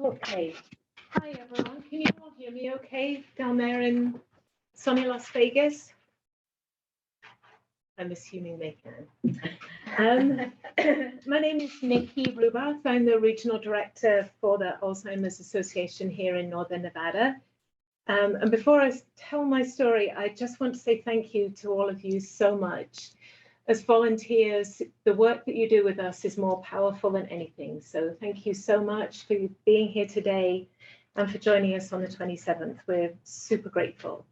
Okay. Hi, everyone. Can you all hear me okay down there in sunny Las Vegas? I'm assuming they can. My name is Nikki Rubath. I'm the Regional Director for the Alzheimer's Association here in Northern Nevada. And before I tell my story, I just want to say thank you to all of you so much. As volunteers, the work that you do with us is more powerful than anything. So thank you so much for being here today and for joining us on the 27th. We're super grateful.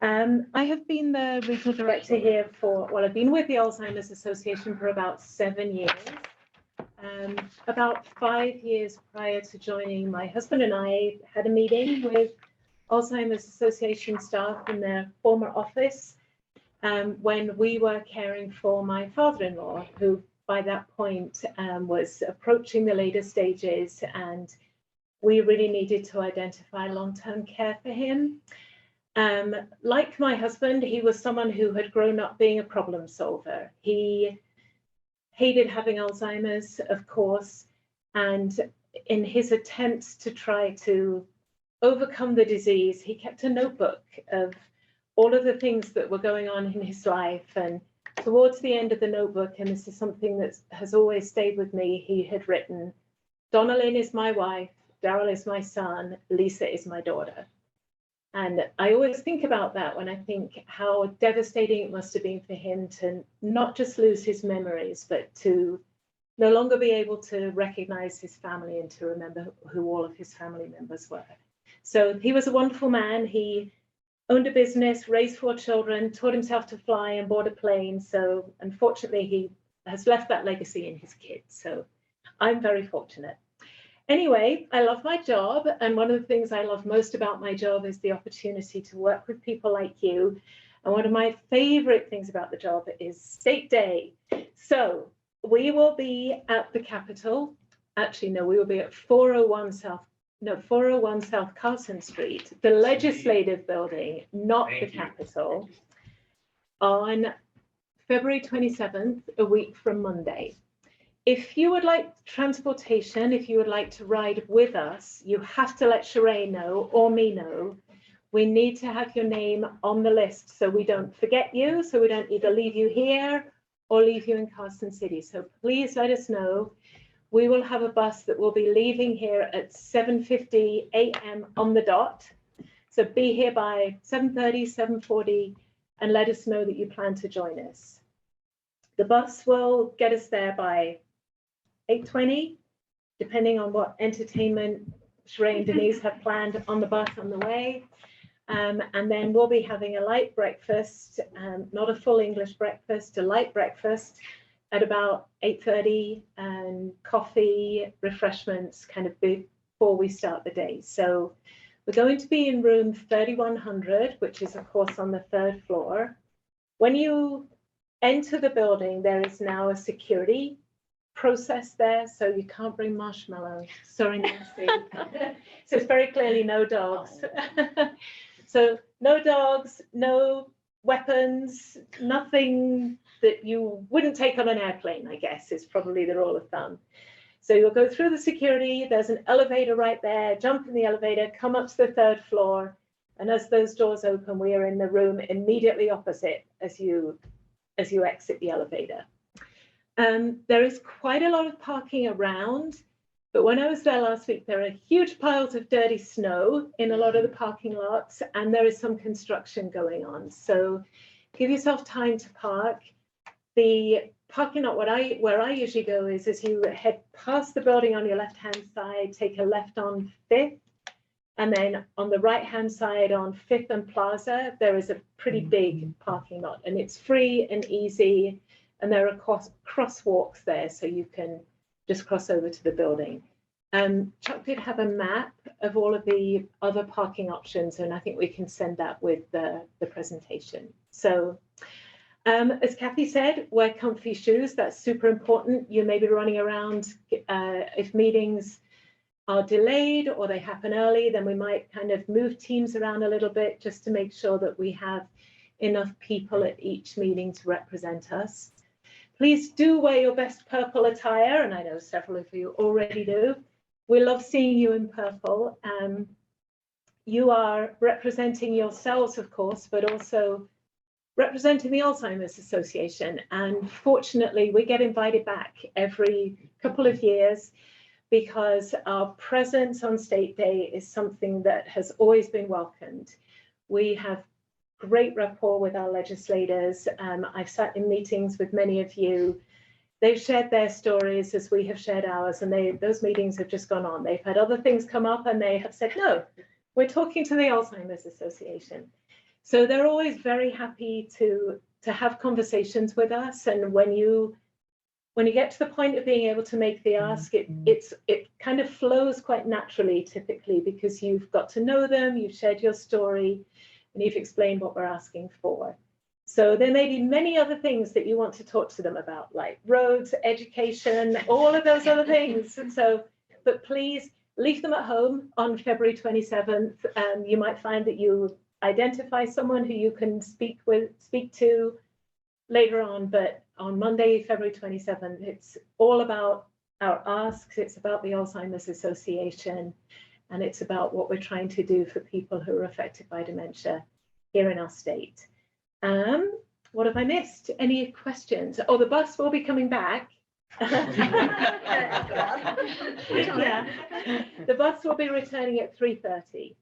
I have been the regional director here I've been with the Alzheimer's Association for about 7 years. About 5 years prior to joining, my husband and I had a meeting with Alzheimer's Association staff in their former office when we were caring for my father-in-law, who by that point was approaching the later stages, and we really needed to identify long-term care for him. Like my husband, he was someone who had grown up being a problem solver. He hated having Alzheimer's, of course, and in his attempts to try to overcome the disease, he kept a notebook of all of the things that were going on in his life. And towards the end of the notebook, and this is something that has always stayed with me, he had written, "Donnelyn is my wife, Daryl is my son, Lisa is my daughter." And I always think about that when I think how devastating it must have been for him to not just lose his memories, but to no longer be able to recognize his family and to remember who all of his family members were. So he was a wonderful man. He owned a business, raised 4 children, taught himself to fly and board a plane. So unfortunately, he has left that legacy in his kids. So I'm very fortunate. Anyway, I love my job. And one of the things I love most about my job is the opportunity to work with people like you. And one of my favorite things about the job is State Day. So we will be at the Capitol. Actually, no, we will be at 401 South Carson Street, the Legislative Building, not the Capitol, on February 27th, a week from Monday. If you would like transportation, if you would like to ride with us, you have to let Sheree know or me know. We need to have your name on the list so we don't forget you, so we don't either leave you here or leave you in Carson City. So please let us know. We will have a bus that will be leaving here at 7:50 a.m. on the dot. So be here by 7:30, 7:40, and let us know that you plan to join us. The bus will get us there by 8:20, depending on what entertainment Sheree and Denise have planned on the bus on the way. And then we'll be having a light breakfast, not a full English breakfast, a light breakfast at about 8:30, and coffee, refreshments kind of before we start the day. So we're going to be in room 3100, which is of course on the 3rd floor. When you enter the building, there is now a security process there, so you can't bring marshmallows. Sorry, Nancy. So it's very clearly no dogs. So no dogs, no weapons, nothing that you wouldn't take on an airplane, I guess, is probably the rule of thumb. So you'll go through the security, there's an elevator right there, jump in the elevator, come up to the 3rd floor, and as those doors open, we are in the room immediately opposite as you exit the elevator. There is quite a lot of parking around, but when I was there last week, there are huge piles of dirty snow in a lot of the parking lots, and there is some construction going on. So give yourself time to park. The parking lot, where I usually go is as you head past the building on your left-hand side, take a left on 5th, and then on the right-hand side on 5th and Plaza, there is a pretty big parking lot, and it's free and easy, and there are crosswalks there, so you can just cross over to the building. Chuck did have a map of all of the other parking options, and I think we can send that with the presentation. So as Kathy said, wear comfy shoes. That's super important. You may be running around if meetings are delayed or they happen early, then we might kind of move teams around a little bit just to make sure that we have enough people at each meeting to represent us. Please do wear your best purple attire, and I know several of you already do. We love seeing you in purple. You are representing yourselves, of course, but also representing the Alzheimer's Association. And fortunately, we get invited back every couple of years because our presence on State Day is something that has always been welcomed. We have great rapport with our legislators. I've sat in meetings with many of you. They've shared their stories as we have shared ours, and those meetings have just gone on. They've had other things come up and they have said, no, we're talking to the Alzheimer's Association. So they're always very happy to have conversations with us. And when you get to the point of being able to make the ask, it kind of flows quite naturally, typically, because you've got to know them, you've shared your story, and you've explained what we're asking for. So there may be many other things that you want to talk to them about, like roads, education, all of those other things. So, but please leave them at home on February 27th. You might find that you identify someone who you can speak to later on, but on Monday, February 27th, it's all about our asks. It's about the Alzheimer's Association, and it's about what we're trying to do for people who are affected by dementia here in our state. What have I missed? Any questions? Oh, the bus will be coming back. Yeah. The bus will be returning at 3:30.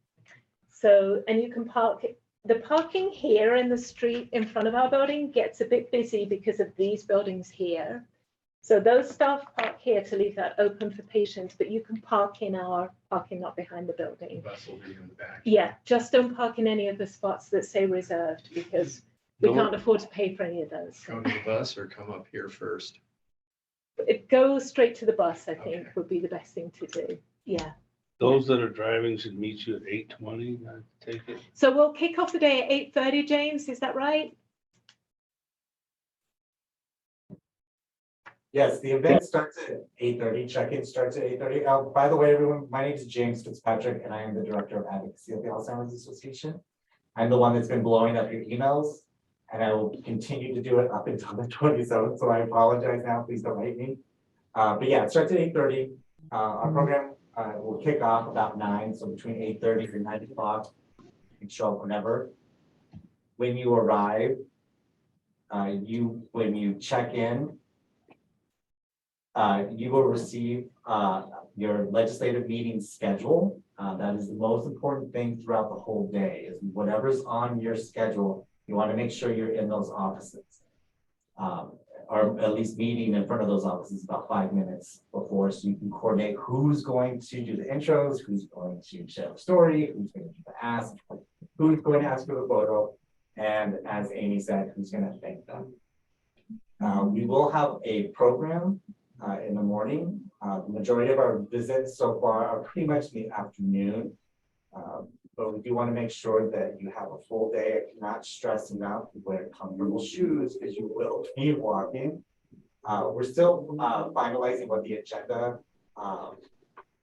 So, and you can park. The parking here in the street in front of our building gets a bit busy because of these buildings here. So those staff park here to leave that open for patients, but you can park in our parking lot behind the
The
building.
bus will be in the back.
Yeah, just don't park in any of the spots that say reserved because we can't afford to pay for any of those.
Come to the bus or come up here first?
It goes straight to the bus, I think,
Okay.
would be the best thing to do. Yeah.
Those that are driving should meet you at 8:20, I take it.
So we'll kick off the day at 8:30, James, is that right?
Yes, the event starts at 8:30. Check-in starts at 8:30. By the way, everyone, my name is James Fitzpatrick, and I am the Director of Advocacy of the Alzheimer's Association. I'm the one that's been blowing up your emails, and I will continue to do it up until the 27th, so I apologize now. Please don't hate me. But yeah, it starts at 8:30. Our program will kick off about 9, so between 8:30 and 9 o'clock. You can show up whenever. When you arrive, when you check in, you will receive your legislative meeting schedule. That is the most important thing throughout the whole day, is whatever's on your schedule, you want to make sure you're in those offices. Or at least meeting in front of those offices about 5 minutes before, so you can coordinate who's going to do the intros, who's going to share the story, who's going to do the ask, who's going to ask for the photo, and as Amy said, who's going to thank them. We will have a program in the morning. The majority of our visits so far are pretty much in the afternoon. But we do want to make sure that you have a full day. I cannot stress enough to wear comfortable shoes because you will be walking. We're still finalizing what the agenda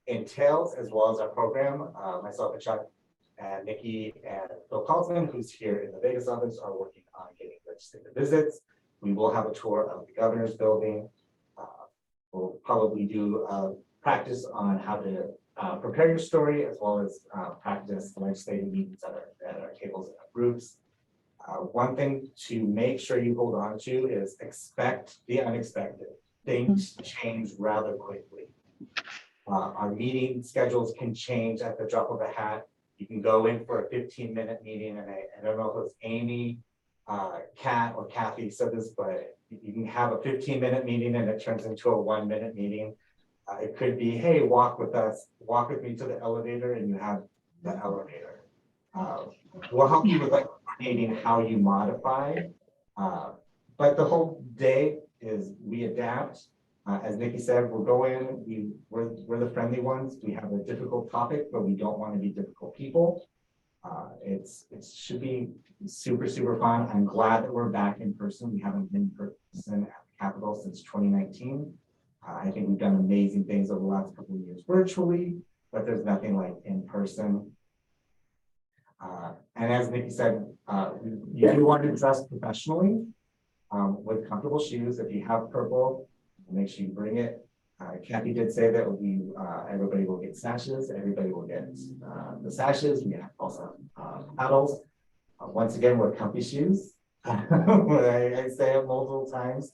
entails, as well as our program. Myself and Chuck and Nikki and Phil Kaufman, who's here in the Vegas office, are working on getting legislative visits. We will have a tour of the governor's building. We'll probably do practice on how to prepare your story, as well as practice legislative meetings at our tables and our groups. One thing to make sure you hold on to is expect the unexpected. Things change rather quickly. Our meeting schedules can change at the drop of a hat. You can go in for a 15-minute meeting, and I don't know if it was Amy, Kat, or Kathy said this, but you can have a 15-minute meeting and it turns into a 1-minute meeting. It could be, hey, walk with me to the elevator, and you have the elevator. We'll help you with like coordinating how you modify. But the whole day is we adapt. As Nikki said, we'll go in, we're the friendly ones. We have a difficult topic, but we don't want to be difficult people. It should be super, super fun. I'm glad that we're back in person. We haven't been in person at the Capitol since 2019. I think we've done amazing things over the last couple of years virtually, but there's nothing like in person. And as Nikki said, you do want to dress professionally with comfortable shoes. If you have purple, make sure you bring it. Kathy did say that everybody will get sashes. Everybody will get the sashes. We have also paddles. Once again, we're comfy shoes. I say it multiple times.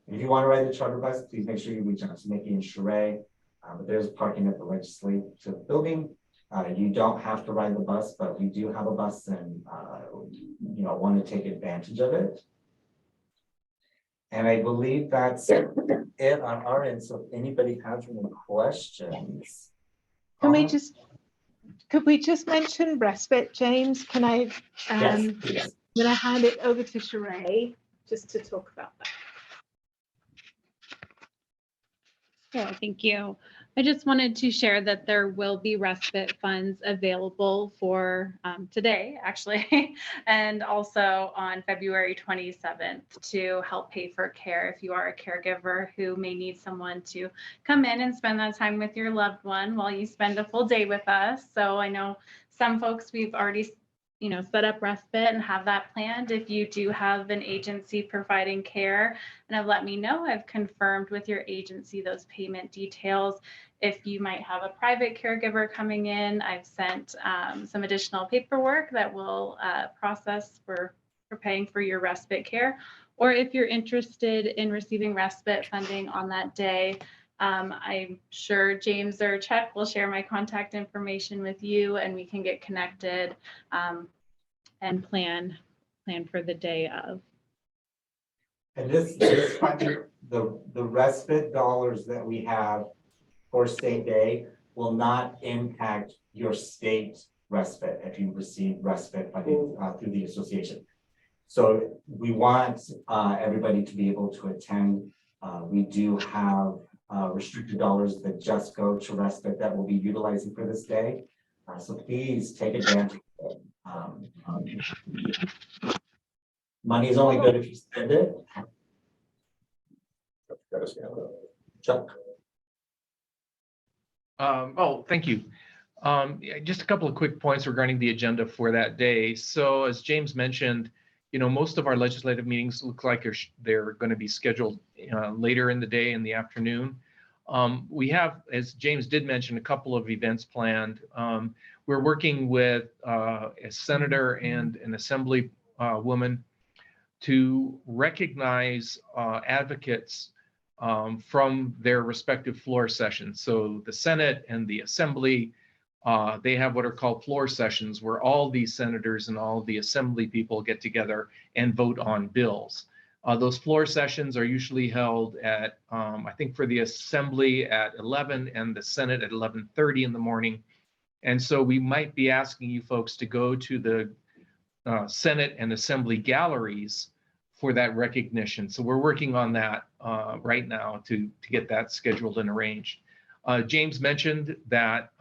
If you want to ride the charter bus, please make sure you reach out to Nikki and Sheree. But there's parking at the legislative building. You don't have to ride the bus, but we do have a bus, and want to take advantage of it. And I believe that's it on our end. So if anybody has any questions.
Could we just mention respite, James? Can I
Yes, please.
I'm gonna hand it over to Sheree just to talk about that.
Yeah, thank you. I just wanted to share that there will be respite funds available for today, actually, and also on February 27th to help pay for care if you are a caregiver who may need someone to come in and spend that time with your loved one while you spend a full day with us. So I know some folks we've already set up respite and have that planned. If you do have an agency providing care and have let me know, I've confirmed with your agency those payment details. If you might have a private caregiver coming in, I've sent some additional paperwork that will process for paying for your respite care. Or if you're interested in receiving respite funding on that day, I'm sure James or Chuck will share my contact information with you, and we can get connected and plan for the day of.
And this funding, the respite dollars that we have for state day will not impact your state respite if you receive respite funding through the association. So we want everybody to be able to attend. We do have restricted dollars that just go to respite that we'll be utilizing for this day. So please take advantage of it. Money is only good if you spend it. Chuck.
Oh, thank you. Yeah, just a couple of quick points regarding the agenda for that day. So as James mentioned, most of our legislative meetings look like they're going to be scheduled later in the day in the afternoon. We have, as James did mention, a couple of events planned. We're working with a senator and an assembly woman to recognize advocates from their respective floor sessions. So the Senate and the Assembly, they have what are called floor sessions where all these senators and all the Assembly people get together and vote on bills. Those floor sessions are usually held at, I think for the Assembly at 11 and the Senate at 11:30 in the morning. And so we might be asking you folks to go to the Senate and Assembly galleries for that recognition. So we're working on that right now to get that scheduled and arranged. James mentioned that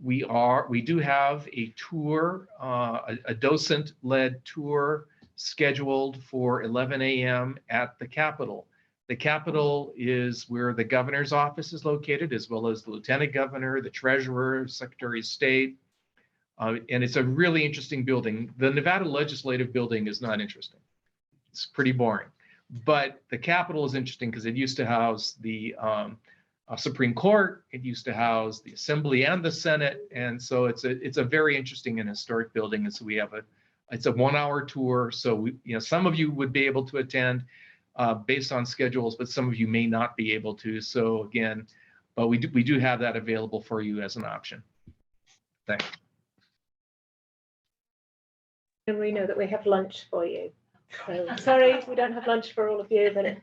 we do have a tour, a docent-led tour scheduled for 11 a.m. at the Capitol. The Capitol is where the governor's office is located, as well as the lieutenant governor, the treasurer, secretary of state. And it's a really interesting building. The Nevada Legislative Building is not interesting. It's pretty boring. But the Capitol is interesting because it used to house the Supreme Court. It used to house the Assembly and the Senate. And so it's a very interesting and historic building. And so we have it's a 1-hour tour. So some of you would be able to attend based on schedules, but some of you may not be able to. So again, but we do have that available for you as an option. Thanks.
And we know that we have lunch for you. So sorry, we don't have lunch for all of you, but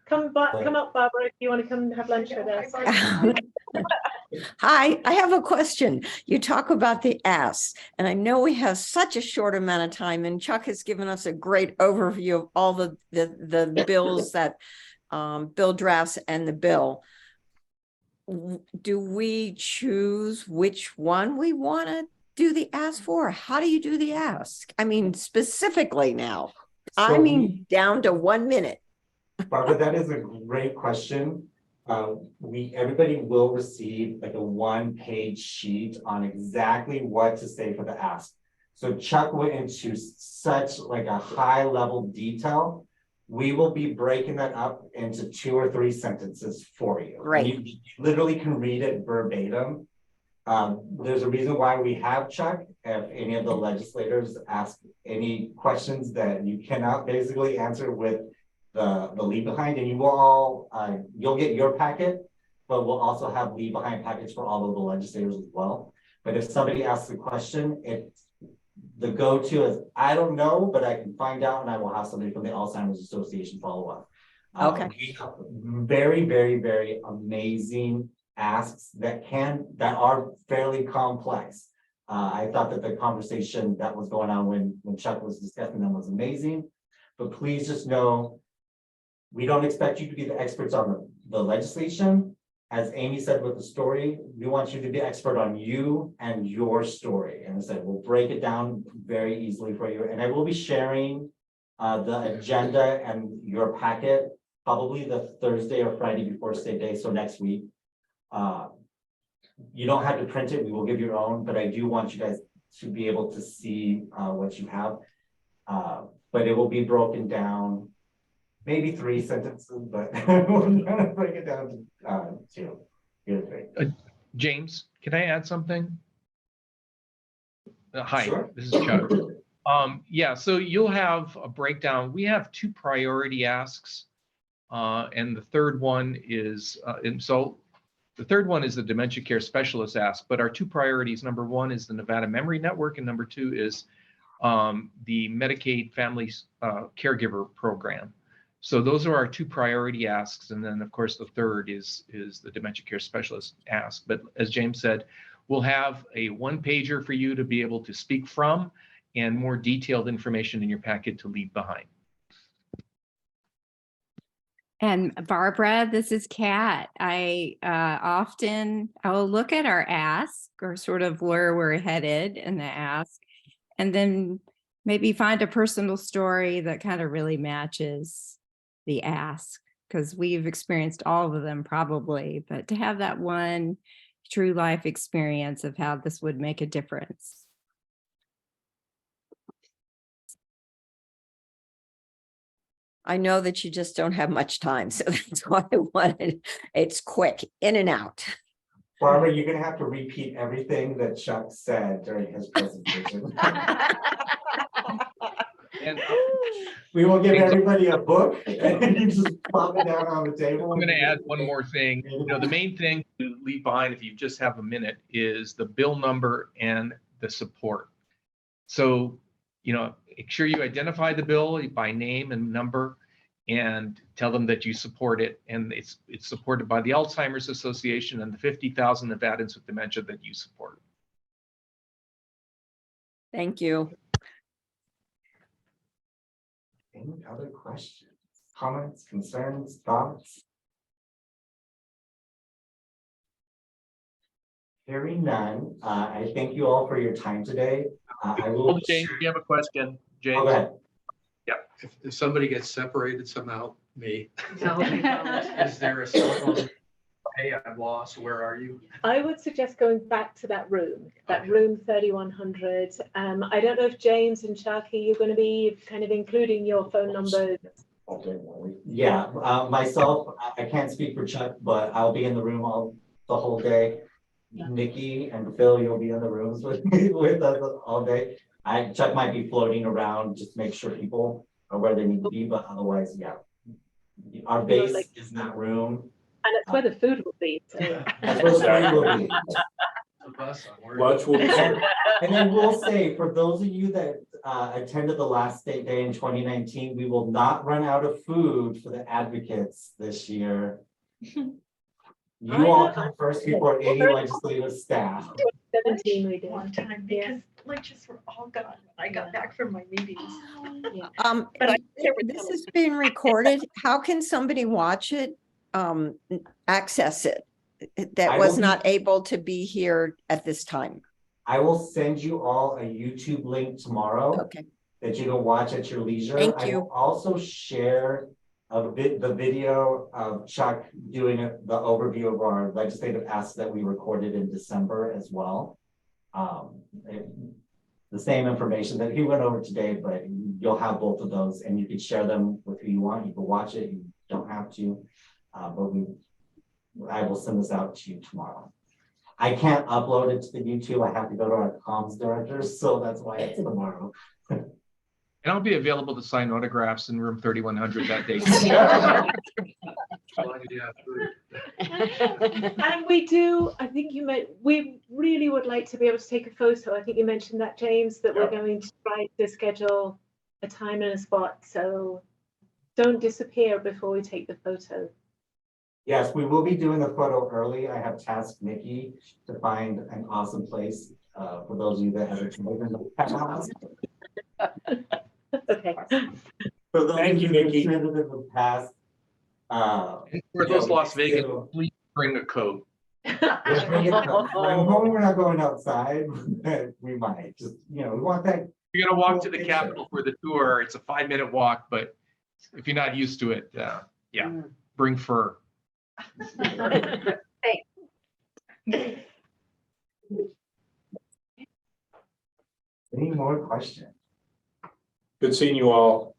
come up, Barbara, if you want to come and have lunch with us.
Hi, I have a question. You talk about the asks, and I know we have such a short amount of time, and Chuck has given us a great overview of all the bills that bill drafts and the bill. Do we choose which one we want to do the ask for? How do you do the ask? I mean, specifically now.
So
down to 1 minute.
Barbara, that is a great question. Everybody will receive like a 1-page sheet on exactly what to say for the ask. So Chuck went into such like a high level detail. We will be breaking that up into 2 or 3 sentences for you.
Right.
You literally can read it verbatim. There's a reason why we have Chuck. If any of the legislators ask any questions that you cannot basically answer with the leave behind, and you will all you'll get your packet, but we'll also have leave behind packets for all of the legislators as well. But if somebody asks a question, the go-to is I don't know, but I can find out, and I will have somebody from the Alzheimer's Association follow up.
Okay.
We have very, very, very amazing asks that are fairly complex. I thought that the conversation that was going on when Chuck was discussing them was amazing, but please just know we don't expect you to be the experts on the legislation. As Amy said with the story, we want you to be expert on you and your story. And I said, we'll break it down very easily for you. And I will be sharing the agenda and your packet probably the Thursday or Friday before state day, so next week. You don't have to print it, we will give your own, but I do want you guys to be able to see what you have. But it will be broken down, maybe 3 sentences, but we're gonna break it down to 2 or 3.
James, can I add something? Hi,
Sure.
This is Chuck. Yeah, so you'll have a breakdown. We have 2 priority asks, and the third one is, the third one is the dementia care specialist ask, but our 2 priorities, number 1 is the Nevada Memory Network, and number 2 is the Medicaid Family Caregiver Program. So those are our two priority asks. And then of course, the third is the dementia care specialist ask. But as James said, we'll have a one pager for you to be able to speak from and more detailed information in your packet to leave behind.
And Barbara, this is Kat. I will look at our ask or sort of where we're headed in the ask, and then maybe find a personal story that kind of really matches the ask, because we've experienced all of them probably, but to have that one true life experience of how this would make a difference.
I know that you just don't have much time, so that's why I wanted, it's quick, in and out.
Barbara, you're gonna have to repeat everything that Chuck said during his presentation.
And
we will give everybody a book and you just plop it down on the table.
I'm going to add one more thing. You know, the main thing to leave behind, if you just have a minute, is the bill number and the support. So, you know, make sure you identify the bill by name and number and tell them that you support it. And it's supported by the Alzheimer's Association and the 50,000 Nevadans with dementia that you support.
Thank you.
Any other questions, comments, concerns, thoughts? Hearing none, I thank you all for your time today. I will.
James, you have a question, James?
Oh, go ahead.
Yeah.
If somebody gets separated somehow, me.
No, we don't.
Is there a cell phone? Hey, I'm lost. Where are you?
I would suggest going back to that room,
Okay.
room 3100. I don't know if James and Sharky, you're going to be kind of including your phone number.
Yeah, myself, I can't speak for Chuck, but I'll be in the room the whole day. Nikki and Phil, you'll be in the rooms with us all day. Chuck might be floating around, just make sure people are where they need to be, but otherwise, yeah. Our base is in that room.
And it's where the food will be. So.
That's where the food will be.
Lunch will be served.
And I will say, for those of you that attended the last state day in 2019, we will not run out of food for the advocates this year. You all come first before any legislative staff.
17 we did.
One time because lunches were all gone. I got back from my meetings.
But this is being recorded. How can somebody watch it, access it, that was not able to be here at this time?
I will send you all a YouTube link tomorrow.
Okay.
That you can watch at your leisure.
Thank you.
I will also share the video of Chuck doing the overview of our legislative asks that we recorded in December as well. The same information that he went over today, but you'll have both of those and you can share them with who you want. You can watch it, you don't have to, but I will send this out to you tomorrow. I can't upload it to the YouTube. I have to go to our comms directors, so that's why it's tomorrow.
And I'll be available to sign autographs in room 3100 that day.
And we do, I think we really would like to be able to take a photo. I think you mentioned that, James, that we're going to try to schedule a time and a spot. So don't disappear before we take the photo.
Yes, we will be doing the photo early. I have tasked Nikki to find an awesome place for those of you that have attended in the past.
Okay.
For those
Thank
of
you,
that
Nikki.
attended in the past.
And for those Las Vegas, please bring a coat.
I'm hoping we're not going outside, but we might. Just, we want that.
You're going to walk to the Capitol for the tour. It's a 5-minute walk, but if you're not used to it, yeah, bring fur.
Any more questions?
Good seeing you all.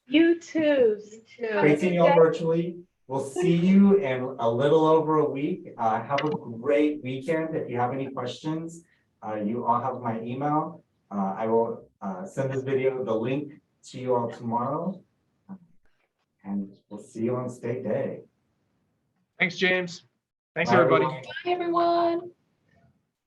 You too.
Great seeing you all virtually. We'll see you in a little over a week. Have a great weekend. If you have any questions, you all have my email. I will send this video, the link to you all tomorrow. And we'll see you on state day.
Thanks, James. Thanks,
Bye,
everybody.
everyone.
Hi, everyone.